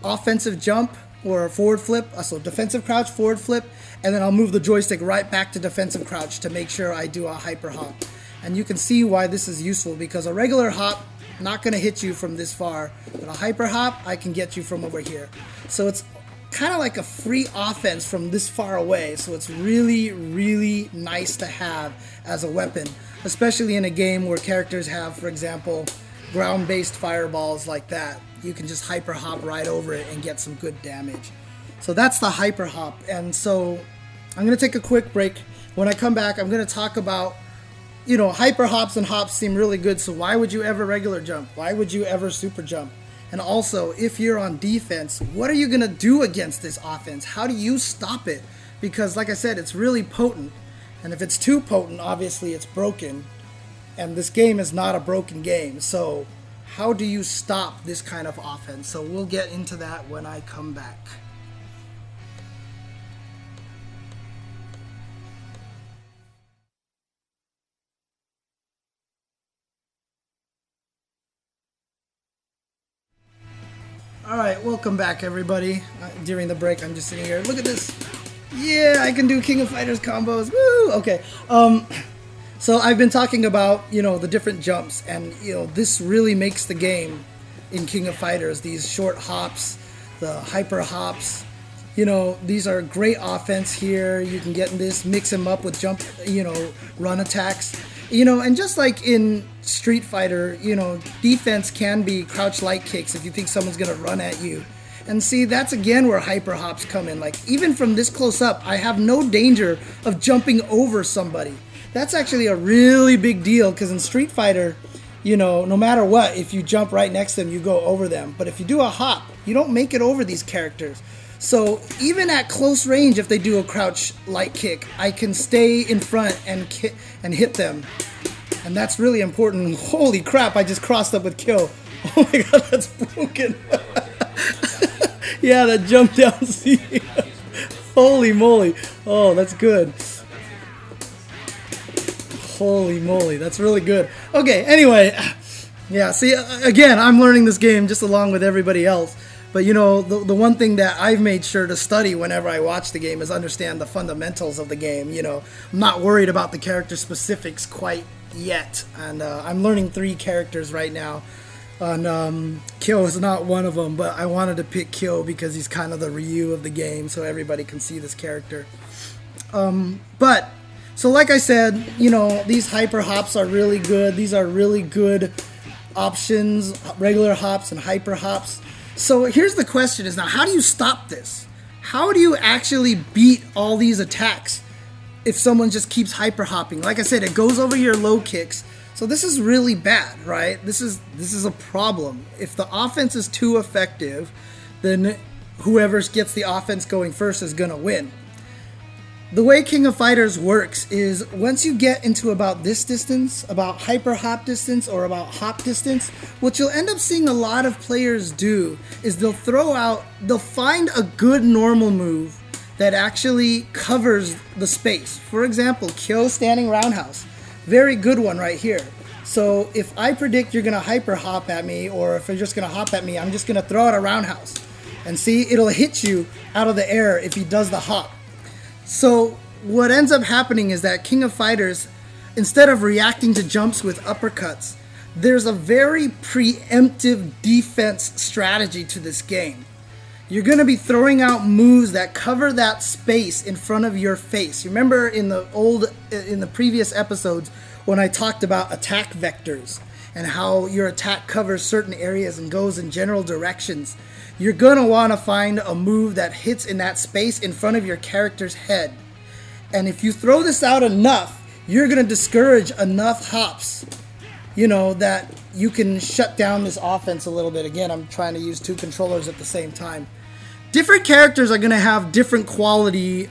offensive jump, or forward flip. So defensive crouch, forward flip, and then I'll move the joystick right back to defensive crouch to make sure I do a hyper hop. And you can see why this is useful, because a regular hop, not going to hit you from this far, but a hyper hop, I can get you from over here. So it's kind of like a free offense from this far away, so it's really, really nice to have as a weapon, especially in a game where characters have, for example, ground-based fireballs like that. You can just hyper hop right over it and get some good damage. So that's the hyper hop. And so I'm going to take a quick break. When I come back, I'm going to talk about, you know, hyper hops and hops seem really good, so why would you ever regular jump? Why would you ever super jump? And also, if you're on defense, what are you going to do against this offense? How do you stop it? Because like I said, it's really potent. And if it's too potent, obviously it's broken. And this game is not a broken game. So how do you stop this kind of offense? So we'll get into that when I come back. Alright, welcome back everybody. During the break, I'm just sitting here. Look at this. Yeah, I can do King of Fighters combos. Woo! Okay. So I've been talking about, you know, the different jumps, and, you know, this really makes the game in King of Fighters. These short hops, the hyper hops, you know, these are great offense here. You can get in this, mix them up with jump, you know, run attacks. You know, and just like in Street Fighter, you know, defense can be crouch light kicks if you think someone's going to run at you. And see, that's again where hyper hops come in. Like, even from this close up, I have no danger of jumping over somebody. That's actually a really big deal, because in Street Fighter, you know, no matter what, if you jump right next to them, you go over them. But if you do a hop, you don't make it over these characters. So even at close range, if they do a crouch light kick, I can stay in front and hit them. And that's really important. Holy crap, I just crossed up with kill. Oh my god, that's broken. Yeah, that jump down C. Holy moly. Oh, that's good. Holy moly, that's really good. Okay, anyway. Yeah, see, again, I'm learning this game just along with everybody else. But, you know, the one thing that I've made sure to study whenever I watch the game is understand the fundamentals of the game. You know, I'm not worried about the character specifics quite yet. And I'm learning 3 characters right now. And Kyo is not one of them, but I wanted to pick Kyo because he's kind of the Ryu of the game, so everybody can see this character. But, so like I said, you know, these hyper hops are really good. These are really good options, regular hops and hyper hops. So here's the question is now, how do you stop this? How do you actually beat all these attacks if someone just keeps hyper hopping? Like I said, it goes over your low kicks. So this is really bad, right? This is a problem. If the offense is too effective, then whoever gets the offense going first is going to win. The way King of Fighters works is once you get into about this distance, about hyper hop distance or about hop distance, what you'll end up seeing a lot of players do is they'll find a good normal move that actually covers the space. For example, Kyo standing roundhouse. Very good one right here. So if I predict you're going to hyper hop at me, or if you're just going to hop at me, I'm just going to throw out a roundhouse. And see, it'll hit you out of the air if he does the hop. So what ends up happening is that King of Fighters, instead of reacting to jumps with uppercuts, there's a very preemptive defense strategy to this game. You're going to be throwing out moves that cover that space in front of your face. You remember in the previous episodes when I talked about attack vectors and how your attack covers certain areas and goes in general directions. You're going to want to find a move that hits in that space in front of your character's head. And if you throw this out enough, you're going to discourage enough hops you know, that you can shut down this offense a little bit. Again, I'm trying to use 2 controllers at the same time. Different characters are going to have different quality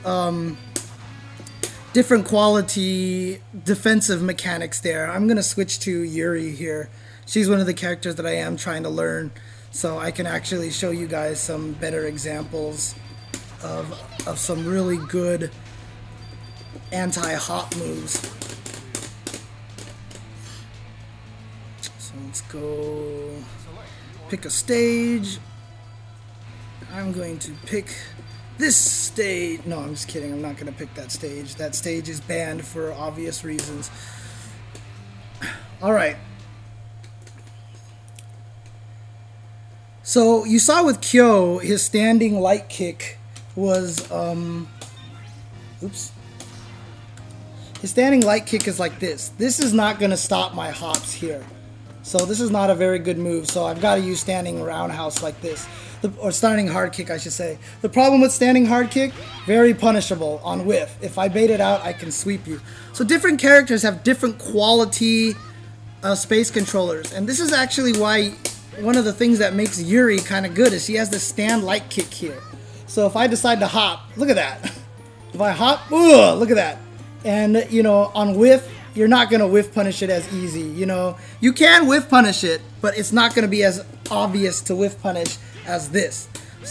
defensive mechanics there. I'm going to switch to Yuri here. She's one of the characters that I am trying to learn, so I can actually show you guys some better examples of some really good anti-hop moves. So let's go pick a stage. I'm going to pick this stage. No, I'm just kidding. I'm not going to pick that stage. That stage is banned for obvious reasons. Alright. So you saw with Kyo, his standing light kick was, oops. His standing light kick is like this. This is not going to stop my hops here. So this is not a very good move. So I've got to use standing roundhouse like this. Or standing hard kick, I should say. The problem with standing hard kick, very punishable on whiff. If I bait it out, I can sweep you. So different characters have different quality space controllers. And this is actually why one of the things that makes Yuri kind of good is she has this stand light kick here. So if I decide to hop, look at that. If I hop, ooh, look at that. And, you know, on whiff, you're not going to whiff punish it as easy. You know, you can whiff punish it, but it's not going to be as obvious to whiff punish as this.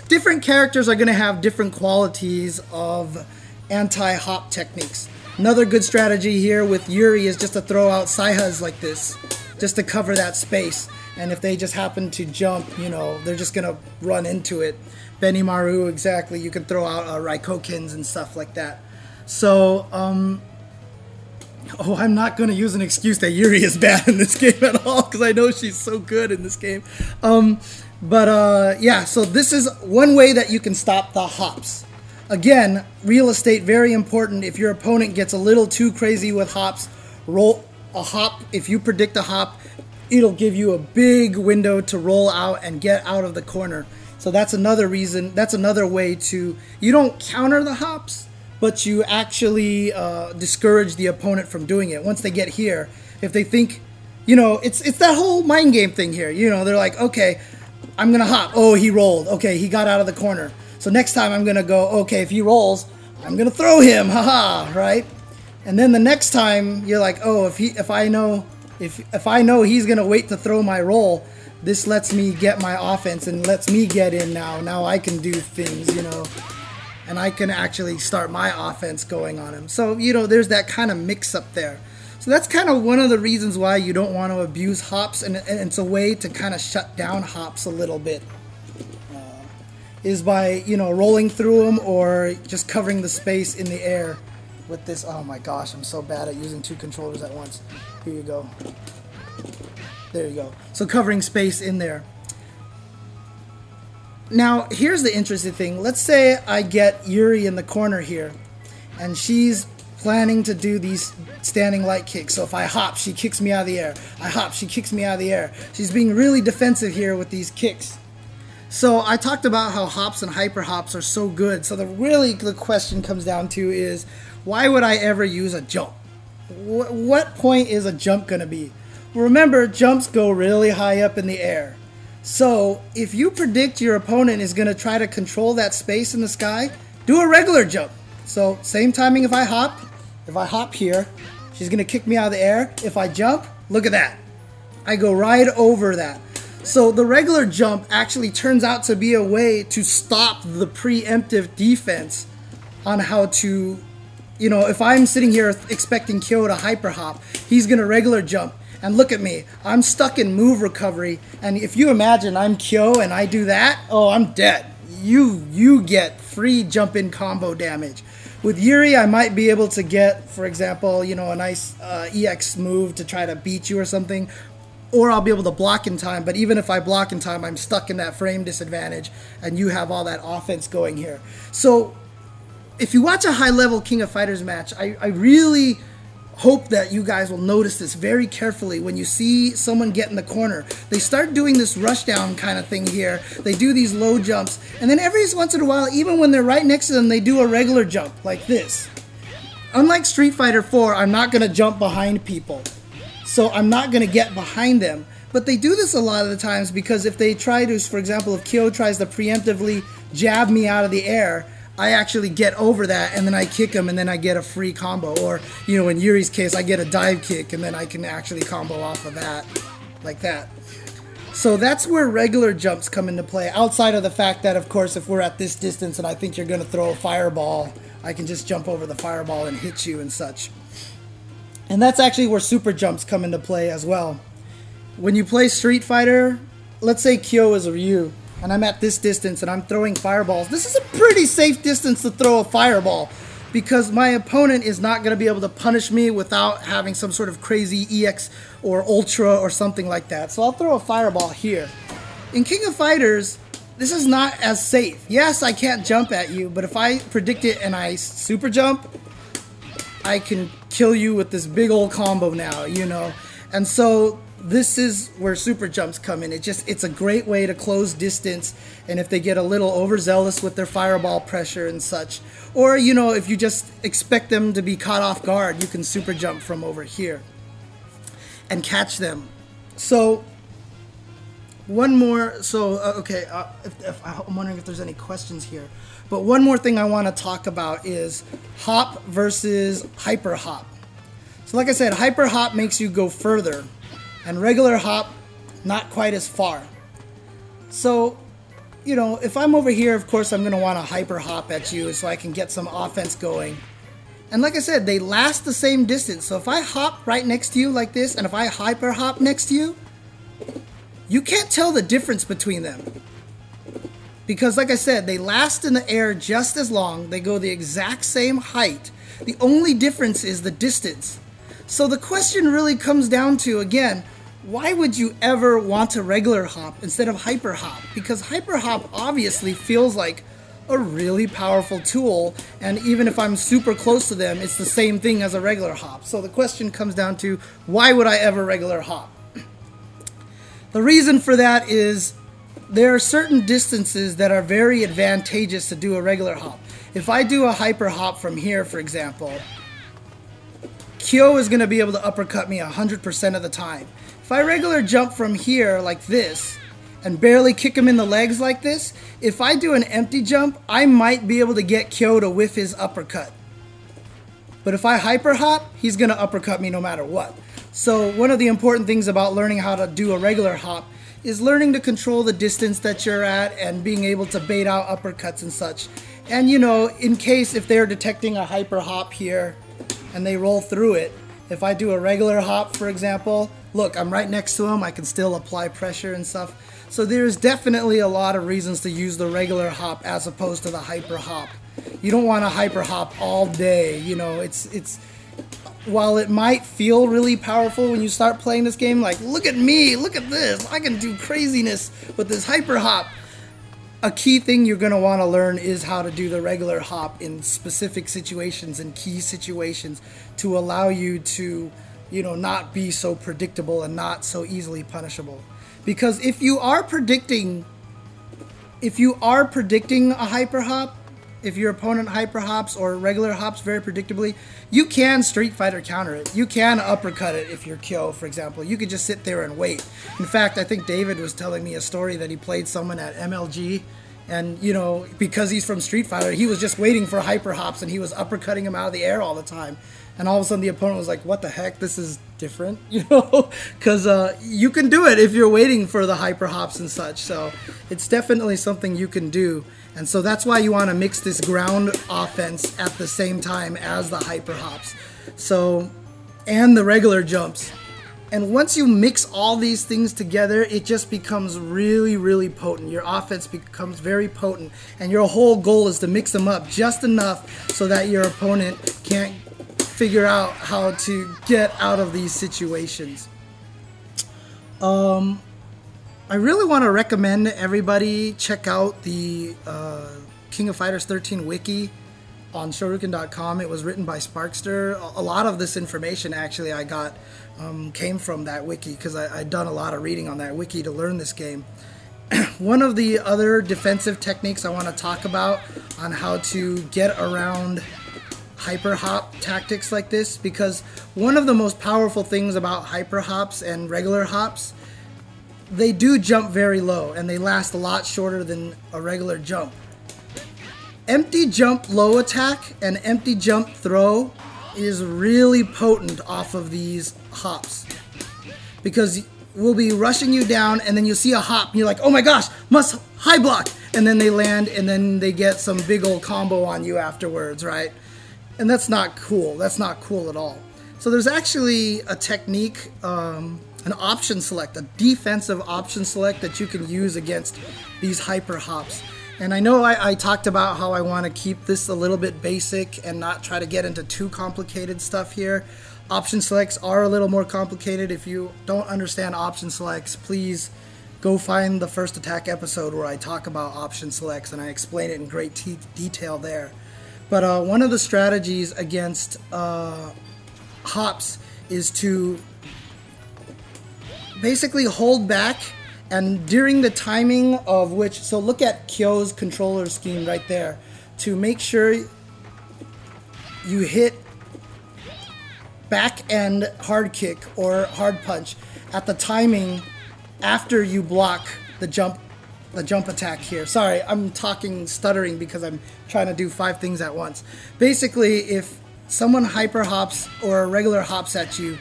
Different characters are going to have different qualities of anti-hop techniques. Another good strategy here with Yuri is just to throw out Saihas like this, just to cover that space. And if they just happen to jump, you know, they're just going to run into it. Benimaru, exactly. You can throw out Raikokens and stuff like that. So, oh, I'm not going to use an excuse that Yuri is bad in this game at all, because I know she's so good in this game. Yeah, so this is one way that you can stop the hops. Again, real estate, very important. If your opponent gets a little too crazy with hops, roll a hop. If you predict a hop, it'll give you a big window to roll out and get out of the corner. So that's another reason, that's another way to, you don't counter the hops, but you actually discourage the opponent from doing it. Once they get here, if they think, you know, it's that whole mind game thing here. You know, they're like, okay, I'm going to hop. Oh, he rolled. Okay, he got out of the corner. So next time I'm going to go, okay, if he rolls, I'm going to throw him. Haha, right? And then the next time you're like, oh, if I know he's going to wait to throw my roll, this lets me get my offense and lets me get in now. Now I can do things, you know, and I can actually start my offense going on him. So, you know, there's that kind of mix up there. So that's kind of one of the reasons why you don't want to abuse hops, and it's a way to kind of shut down hops a little bit. Is by, you know, rolling through them or just covering the space in the air with this. Oh my gosh, I'm so bad at using 2 controllers at once. Here you go. There you go. So covering space in there. Now, here's the interesting thing. Let's say I get Yuri in the corner here, and she's planning to do these standing light kicks. So if I hop, she kicks me out of the air. I hop, she kicks me out of the air. She's being really defensive here with these kicks. So I talked about how hops and hyper hops are so good. So the question comes down to is, why would I ever use a jump? What point is a jump going to be? Well, remember, jumps go really high up in the air. So if you predict your opponent is going to try to control that space in the sky, do a regular jump. So same timing if I hop here, she's going to kick me out of the air. If I jump, look at that. I go right over that. So the regular jump actually turns out to be a way to stop the preemptive defense on how to, you know, if I'm sitting here expecting Kyo to hyper hop, he's going to regular jump. And look at me, I'm stuck in move recovery. And if you imagine I'm Kyo and I do that, oh, I'm dead. You get free jump in combo damage. With Yuri, I might be able to get, for example, you know, a nice EX move to try to beat you or something. Or I'll be able to block in time, but even if I block in time, I'm stuck in that frame disadvantage, and you have all that offense going here. So, if you watch a high-level King of Fighters match, I really hope that you guys will notice this very carefully when you see someone get in the corner. They start doing this rushdown kind of thing here. They do these low jumps, and then every once in a while, even when they're right next to them, they do a regular jump like this. Unlike Street Fighter 4, I'm not going to jump behind people. So I'm not going to get behind them. But they do this a lot of the times because if they try to, for example, if Kyo tries to preemptively jab me out of the air, I actually get over that and then I kick him and then I get a free combo. Or, you know, in Yuri's case, I get a dive kick and then I can actually combo off of that, like that. So that's where regular jumps come into play, outside of the fact that, of course, if we're at this distance and I think you're going to throw a fireball, I can just jump over the fireball and hit you and such. And that's actually where super jumps come into play as well. When you play Street Fighter, let's say Kyo is a Ryu, and I'm at this distance and I'm throwing fireballs. This is a pretty safe distance to throw a fireball because my opponent is not going to be able to punish me without having some sort of crazy EX or Ultra or something like that. So I'll throw a fireball here. In King of Fighters, this is not as safe. Yes, I can't jump at you, but if I predict it and I super jump, I can kill you with this big old combo now, you know. And so this is where super jumps come in. It's a great way to close distance, and if they get a little overzealous with their fireball pressure and such, or, you know, if you just expect them to be caught off guard, you can super jump from over here and catch them. So one more, okay, I'm wondering if there's any questions here, but one more thing I want to talk about is hop versus hyper hop. So like I said, hyper hop makes you go further, and regular hop, not quite as far. So, you know, if I'm over here, of course, I'm going to want to hyper hop at you so I can get some offense going. And like I said, they last the same distance. So if I hop right next to you like this, and if I hyper hop next to you, you can't tell the difference between them. Because like I said, they last in the air just as long. They go the exact same height. The only difference is the distance. So the question really comes down to, again, why would you ever want to regular hop instead of hyper hop? Because hyper hop obviously feels like a really powerful tool, and even if I'm super close to them, it's the same thing as a regular hop. So the question comes down to, why would I ever regular hop? The reason for that is there are certain distances that are very advantageous to do a regular hop. If I do a hyper hop from here, for example, Kyo is going to be able to uppercut me 100% of the time. If I regular jump from here like this and barely kick him in the legs like this, if I do an empty jump, I might be able to get Kyo to whiff his uppercut. But if I hyper hop, he's going to uppercut me no matter what. So one of the important things about learning how to do a regular hop is learning to control the distance that you're at and being able to bait out uppercuts and such. And, you know, in case if they're detecting a hyper hop here and they roll through it, if I do a regular hop, for example, look, I'm right next to him, I can still apply pressure and stuff. So there's definitely a lot of reasons to use the regular hop as opposed to the hyper hop. You don't want to hyper hop all day, you know, it's while it might feel really powerful when you start playing this game, like, look at me, look at this, I can do craziness with this hyper hop. A key thing you're going to want to learn is how to do the regular hop in specific situations and key situations to allow you to, you know, not be so predictable and not so easily punishable. Because if you are predicting a hyper hop, if your opponent hyper hops or regular hops very predictably, you can Street Fighter counter it. You can uppercut it if you're Kyo, for example. You could just sit there and wait. In fact, I think David was telling me a story that he played someone at MLG, and, you know, because he's from Street Fighter, he was just waiting for hyper hops and he was uppercutting him out of the air all the time. And all of a sudden the opponent was like, what the heck, this is different, you know, because you can do it if you're waiting for the hyper hops and such. So it's definitely something you can do. And so that's why you want to mix this ground offense at the same time as the hyper hops. So, and the regular jumps. And once you mix all these things together, it just becomes really, really potent. Your offense becomes very potent. And your whole goal is to mix them up just enough so that your opponent can't figure out how to get out of these situations. I really want to recommend everybody check out the King of Fighters 13 wiki on Shoryuken.com. It was written by Sparkster. A lot of this information actually I got came from that wiki because I'd done a lot of reading on that wiki to learn this game. One of the other defensive techniques I want to talk about on how to get around hyper hop tactics like this, because one of the most powerful things about hyper hops and regular hops, they do jump very low and they last a lot shorter than a regular jump. Empty jump low attack and empty jump throw is really potent off of these hops, because we'll be rushing you down and then you'll see a hop and you're like, oh my gosh, must high block, and then they land and then they get some big old combo on you afterwards, right? And that's not cool. That's not cool at all. So there's actually a technique, an option select, a defensive option select that you can use against these hyper hops. And I know I talked about how I want to keep this a little bit basic and not try to get into too complicated stuff here. Option selects are a little more complicated. If you don't understand option selects, please go find the First Attack episode where I talk about option selects and I explain it in great detail there. But one of the strategies against hops is to basically hold back, and during the timing of which, so look at Kyo's controller scheme right there, to make sure you hit back end hard kick or hard punch at the timing after you block the jump attack here. Sorry, I'm stuttering because I'm trying to do 5 things at once. Basically, if someone hyper hops or regular hops at you,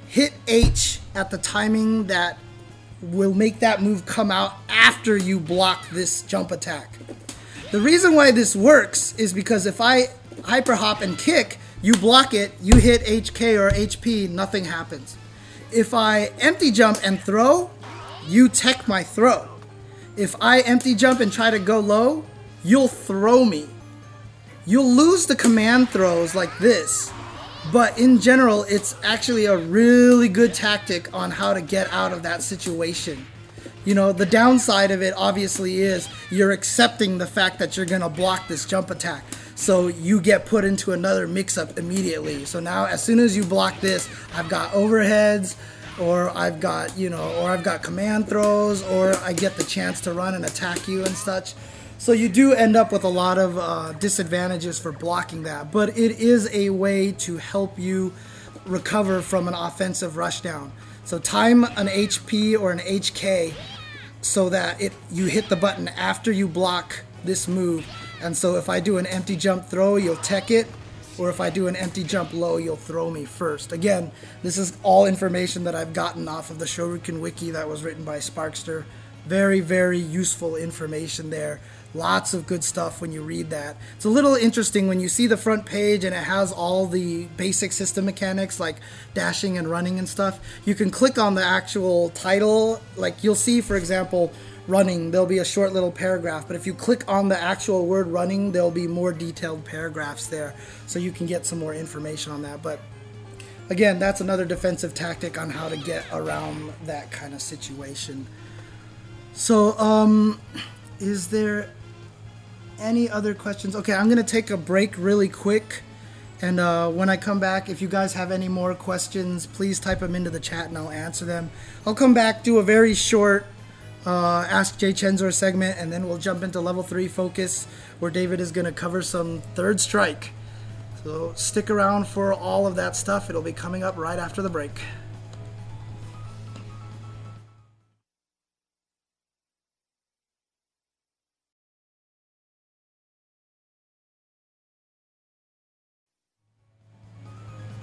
hit H at the timing that will make that move come out after you block this jump attack. The reason why this works is because if I hyper hop and kick, you block it, you hit HK or HP, nothing happens. If I empty jump and throw, you tech my throw. If I empty jump and try to go low, you'll throw me. You'll lose the command throws like this, but in general, it's actually a really good tactic on how to get out of that situation. You know, the downside of it obviously is you're accepting the fact that you're gonna block this jump attack. So you get put into another mix-up immediately. So now as soon as you block this, I've got overheads, or I've got, or I've got command throws, or I get the chance to run and attack you and such. So you do end up with a lot of disadvantages for blocking that, but it is a way to help you recover from an offensive rushdown. So time an HP or an HK so that you hit the button after you block this move. And so if I do an empty jump throw, you'll tech it, or if I do an empty jump low, you'll throw me first. Again, this is all information that I've gotten off of the Shoryuken Wiki that was written by Sparkster. Very, very useful information there. Lots of good stuff when you read that. It's a little interesting when you see the front page and it has all the basic system mechanics like dashing and running and stuff. You can click on the actual title. Like you'll see, for example, running, there'll be a short little paragraph, but if you click on the actual word running, there'll be more detailed paragraphs there, so you can get some more information on that. But again, that's another defensive tactic on how to get around that kind of situation. So is there any other questions? Okay, I'm gonna take a break really quick, and when I come back, if you guys have any more questions, please type them into the chat and I'll answer them. I'll come back, do a very short Ask jchensor segment, and then we'll jump into level 3 focus, where David is going to cover some third strike. So stick around for all of that stuff. It'll be coming up right after the break.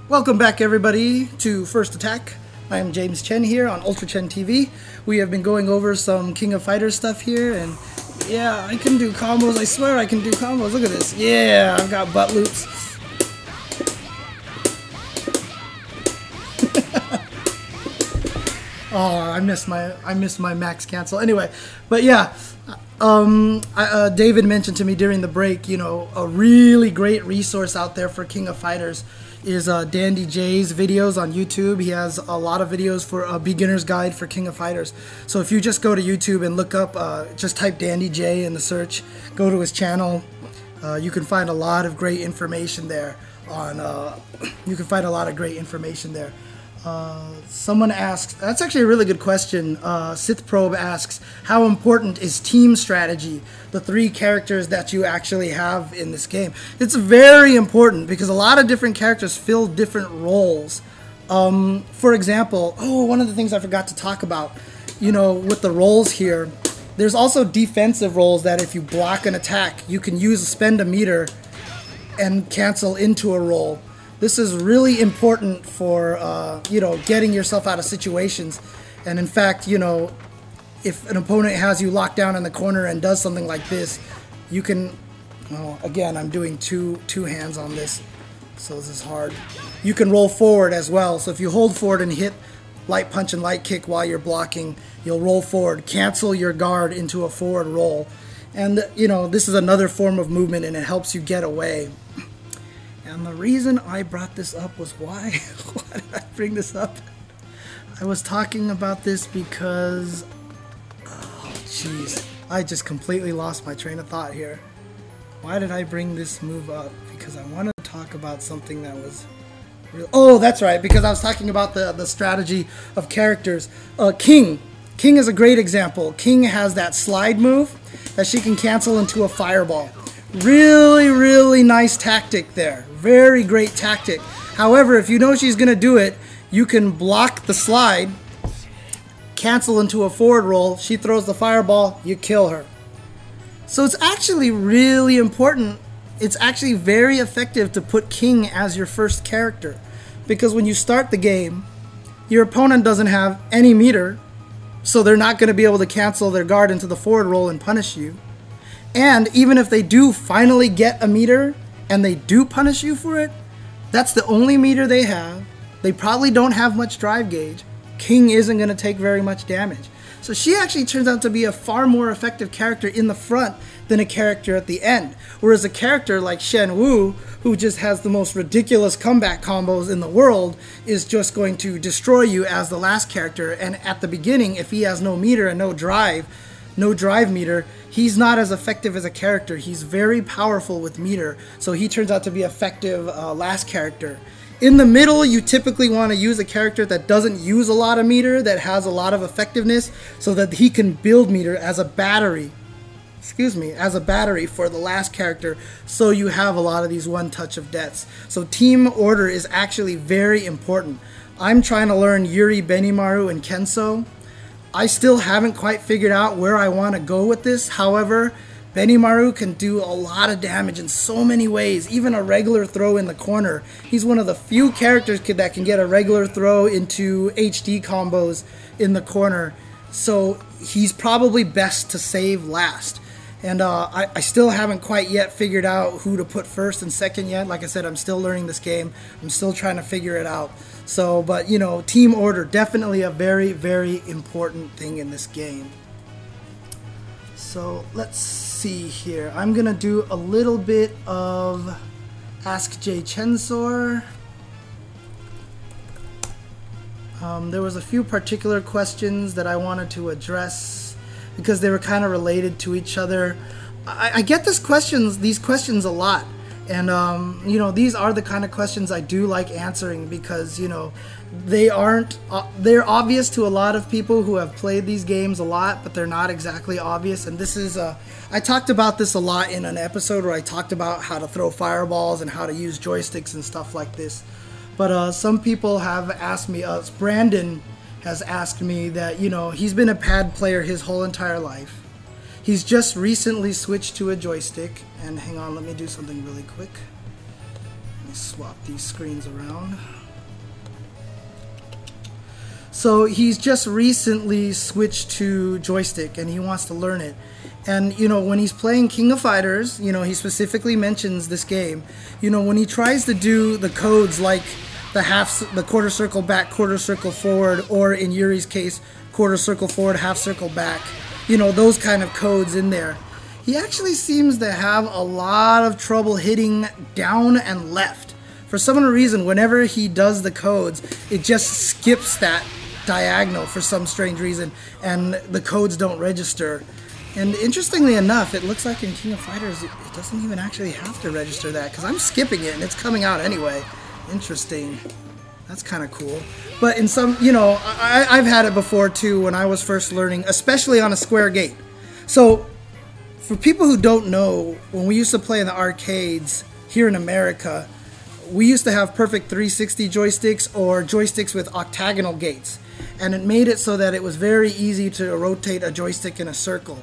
Welcome back, everybody, to First Attack. I am James Chen here on Ultra Chen TV. We have been going over some King of Fighters stuff here, and yeah, I can do combos. I swear I can do combos. Look at this. Yeah, I've got butt loops. Oh, I missed my max cancel. Anyway, but yeah, David mentioned to me during the break, a really great resource out there for King of Fighters is Dandy J's videos on YouTube. He has a lot of videos for a beginner's guide for King of Fighters. So if you just go to YouTube and look up, just type Dandy J in the search, go to his channel, you can find a lot of great information there. Someone asks, that's actually a really good question. Sith Probe asks, how important is team strategy, the 3 characters that you actually have in this game? It's very important because a lot of different characters fill different roles. For example, one of the things I forgot to talk about, with the roles here, there's also defensive roles that if you block an attack, you can spend a meter and cancel into a roll. This is really important for, getting yourself out of situations. And in fact, if an opponent has you locked down in the corner and does something like this, you can, again, I'm doing two hands on this, so this is hard. You can roll forward as well. So if you hold forward and hit light punch and light kick while you're blocking, you'll roll forward, cancel your guard into a forward roll. And, this is another form of movement and it helps you get away. And the reason I brought this up was why? Why did I bring this up? I was talking about this because, I just completely lost my train of thought here. Why did I bring this move up? Because I want to talk about something that was real. Oh, that's right, because I was talking about the strategy of characters. King is a great example. King has that slide move that she can cancel into a fireball. Really, really nice tactic there. Very great tactic. However, if you know she's going to do it, you can block the slide, cancel into a forward roll, she throws the fireball, you kill her. So it's actually really important. It's actually very effective to put King as your first character. Because when you start the game, your opponent doesn't have any meter, so they're not going to be able to cancel their guard into the forward roll and punish you. And even if they do finally get a meter and they do punish you for it, that's the only meter they have. They probably don't have much drive gauge. King isn't going to take very much damage. So she actually turns out to be a far more effective character in the front than a character at the end. Whereas a character like Shen Wu, who just has the most ridiculous comeback combos in the world, is just going to destroy you as the last character. And at the beginning, if he has no meter and no drive meter, he's not as effective as a character. He's very powerful with meter, so he turns out to be effective last character. In the middle, you typically want to use a character that doesn't use a lot of meter, that has a lot of effectiveness, so that he can build meter as a battery. As a battery for the last character, so you have a lot of these one touch of deaths. So team order is actually very important. I'm trying to learn Yuri, Benimaru, and Kenso. I still haven't quite figured out where I want to go with this. However, Benimaru can do a lot of damage in so many ways, even a regular throw in the corner. He's one of the few characters that can get a regular throw into HD combos in the corner. So he's probably best to save last. And I still haven't quite yet figured out who to put first and second yet. Like I said, I'm still learning this game. I'm still trying to figure it out. So, but team order, definitely a very, very important thing in this game. So let's see here. I'm going to do a little bit of Ask jchensor. There was a few particular questions that I wanted to address because they were kind of related to each other. I get these questions a lot. And, these are the kind of questions I do like answering because, they're obvious to a lot of people who have played these games a lot, but they're not exactly obvious. And this is, I talked about this a lot in an episode where I talked about how to throw fireballs and how to use joysticks and stuff like this. But some people have asked me, Brandon has asked me that, he's been a pad player his whole entire life. He's just recently switched to a joystick, and hang on, let me do something really quick. Let me swap these screens around. So he's just recently switched to joystick, and he wants to learn it. And, when he's playing King of Fighters, he specifically mentions this game. When he tries to do the codes like the quarter circle back, quarter circle forward, or in Yuri's case, quarter circle forward, half circle back, those kind of codes in there. He actually seems to have a lot of trouble hitting down and left. For some reason, whenever he does the codes, it just skips that diagonal for some strange reason, and the codes don't register. And interestingly enough, it looks like in King of Fighters, it doesn't even actually have to register that, because I'm skipping it and it's coming out anyway. Interesting. That's kind of cool. But in some, you know, I've had it before too when I was first learning, especially on a square gate. So for people who don't know, when we used to play in the arcades here in America, we used to have perfect 360 joysticks or joysticks with octagonal gates. And it made it so that it was very easy to rotate a joystick in a circle.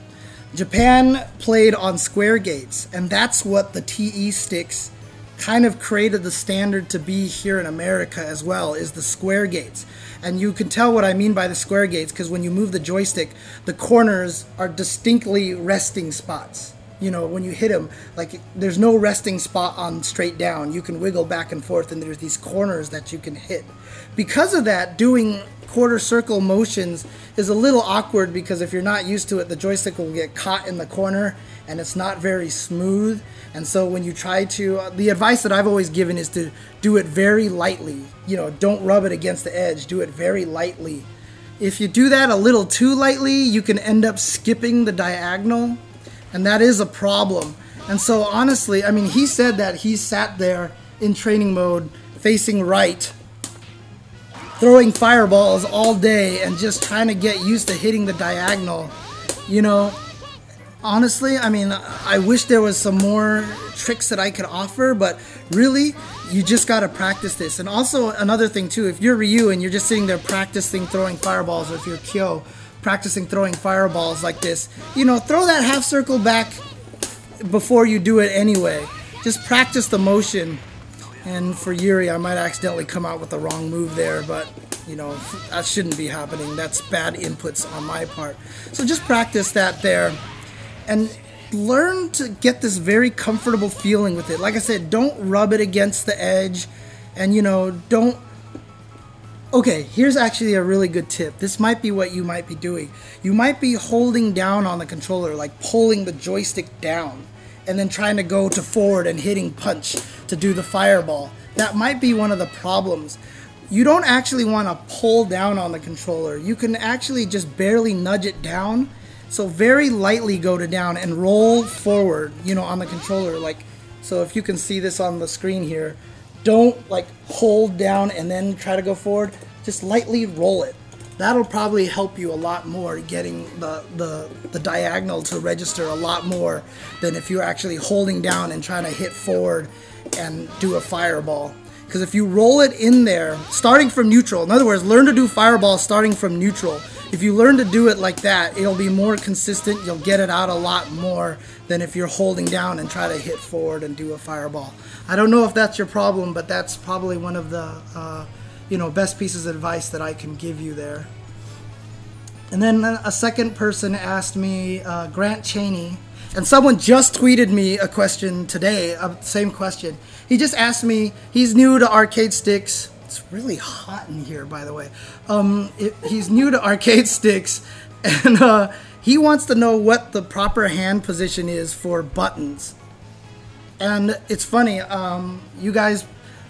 Japan played on square gates, and that's what the TE sticks kind of created the standard to be here in America as well, is the square gates. And you can tell what I mean by the square gates because when you move the joystick, the corners are distinctly resting spots. You know, when you hit them, like there's no resting spot on straight down. You can wiggle back and forth, and there's these corners that you can hit. Because of that, doing quarter circle motions is a little awkward because if you're not used to it, the joystick will get caught in the corner and it's not very smooth. And so when you try to, the advice that I've always given is to do it very lightly. You know, don't rub it against the edge, do it very lightly. If you do that a little too lightly, you can end up skipping the diagonal, and that is a problem. And so honestly, I mean, he said that he sat there in training mode facing right, throwing fireballs all day and just trying to get used to hitting the diagonal. You know, honestly, I mean, I wish there was some more tricks that I could offer, but really, you just got to practice this. And also another thing too, if you're Ryu and you're just sitting there practicing throwing fireballs, or if you're Kyo practicing throwing fireballs like this, you know, throw that half circle back before you do it anyway. Just practice the motion. And for Yuri, I might accidentally come out with the wrong move there, but you know, that shouldn't be happening. That's bad inputs on my part. So just practice that there and learn to get this very comfortable feeling with it. Like I said, don't rub it against the edge, and you know, don't. Okay, here's actually a really good tip. This might be what you might be doing. You might be holding down on the controller, like pulling the joystick down, and then trying to go to forward and hitting punch to do the fireball. That might be one of the problems. You don't actually want to pull down on the controller. You can actually just barely nudge it down. So very lightly go to down and roll forward, you know, on the controller. Like, so if you can see this on the screen here, don't like hold down and then try to go forward. Just lightly roll it. That'll probably help you a lot more getting the diagonal to register a lot more than if you're actually holding down and trying to hit forward and do a fireball. Because if you roll it in there, starting from neutral, in other words, learn to do fireball starting from neutral. If you learn to do it like that, it'll be more consistent. You'll get it out a lot more than if you're holding down and try to hit forward and do a fireball. I don't know if that's your problem, but that's probably one of the you know, best pieces of advice that I can give you there. And then a second person asked me, Grant Cheney, and someone just tweeted me a question today, same question. He just asked me, he's new to arcade sticks. It's really hot in here, by the way. He's new to arcade sticks, and he wants to know what the proper hand position is for buttons. And it's funny, you guys,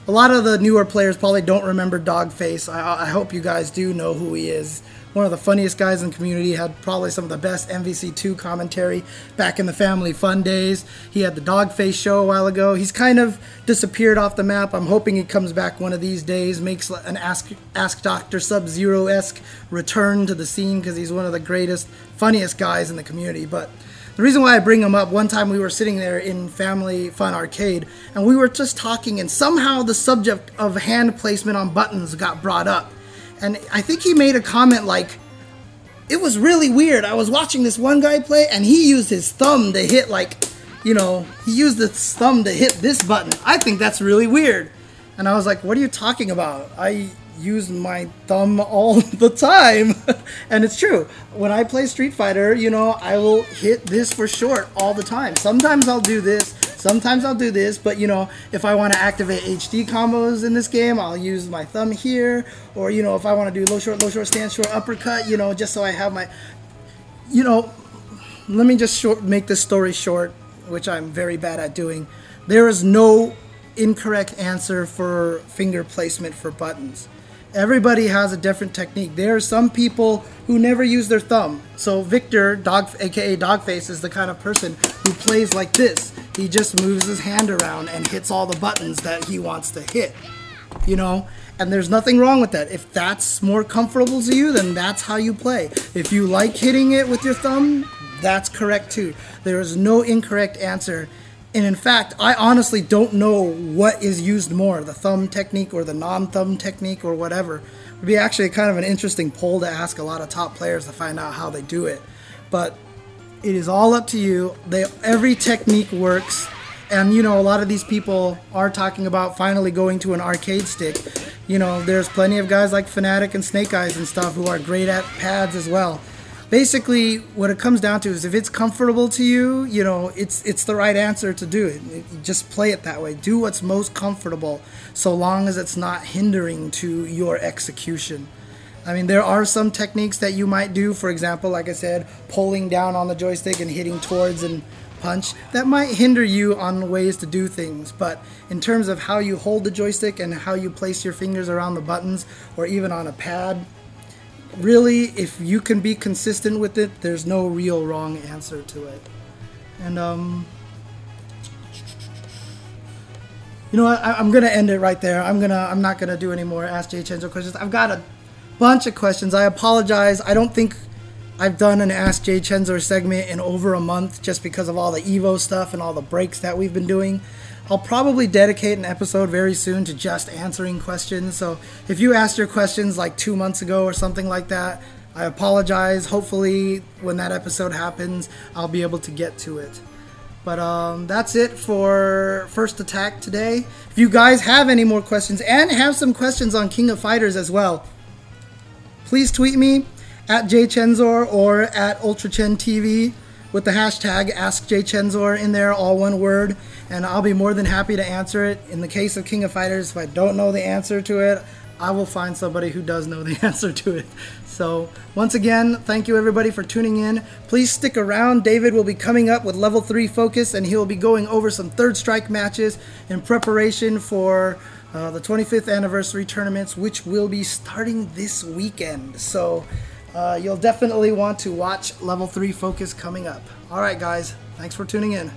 a lot of the newer players probably don't remember Dogface. I hope you guys do know who he is. One of the funniest guys in the community, had probably some of the best MVC2 commentary back in the Family Fun days. He had the Dogface show a while ago. He's kind of disappeared off the map. I'm hoping he comes back one of these days, makes an Ask Dr. Sub-Zero-esque return to the scene, because he's one of the greatest, funniest guys in the community. But the reason why I bring him up, one time we were sitting there in Family Fun Arcade, and we were just talking, and somehow the subject of hand placement on buttons got brought up. And I think he made a comment like, it was really weird. I was watching this one guy play, and he used his thumb to hit, like, you know, he used his thumb to hit this button. I think that's really weird. And I was like, what are you talking about? I use my thumb all the time. And it's true. When I play Street Fighter, you know, I will hit this for short all the time. Sometimes I'll do this. Sometimes I'll do this, but you know, if I want to activate HD combos in this game, I'll use my thumb here, or you know, if I want to do low short, stand short, uppercut, you know, just so I have my, you know, let me just make this story short, which I'm very bad at doing. There is no incorrect answer for finger placement for buttons. Everybody has a different technique. There are some people who never use their thumb. So Victor, aka Dogface, is the kind of person who plays like this. He just moves his hand around and hits all the buttons that he wants to hit. you know, and there's nothing wrong with that. If that's more comfortable to you, then that's how you play. If you like hitting it with your thumb, that's correct too. There is no incorrect answer. And in fact, I honestly don't know what is used more, the thumb technique or the non-thumb technique or whatever. It would be actually kind of an interesting poll to ask a lot of top players to find out how they do it. But it is all up to you. Every technique works. And, you know, a lot of these people are talking about finally going to an arcade stick. You know, there's plenty of guys like Fnatic and Snake Eyes and stuff who are great at pads as well. Basically, what it comes down to is if it's comfortable to you, you know, it's the right answer to do it. Just play it that way. Do what's most comfortable so long as it's not hindering to your execution. I mean, there are some techniques that you might do. For example, like I said, pulling down on the joystick and hitting towards and punch. That might hinder you on ways to do things. But in terms of how you hold the joystick and how you place your fingers around the buttons or even on a pad, really, if you can be consistent with it, there's no real wrong answer to it. And you know what? I'm gonna end it right there. I'm not gonna do any more Ask jchensor questions. I've got a bunch of questions. I apologize. I don't think I've done an Ask jchensor segment in over a month just because of all the Evo stuff and all the breaks that we've been doing. I'll probably dedicate an episode very soon to just answering questions. So if you asked your questions like 2 months ago or something like that, I apologize. Hopefully when that episode happens, I'll be able to get to it. But that's it for First Attack today. If you guys have any more questions and have some questions on King of Fighters as well, please tweet me at jchensor or at ultrachentv with the hashtag AskJchensor in there, all one word, and I'll be more than happy to answer it. In the case of King of Fighters, if I don't know the answer to it, I will find somebody who does know the answer to it. So once again, thank you everybody for tuning in. Please stick around. David will be coming up with Level 3 Focus, and he'll be going over some Third Strike matches in preparation for the 25th anniversary tournaments, which will be starting this weekend. So you'll definitely want to watch Level 3 Focus coming up. Alright guys, thanks for tuning in.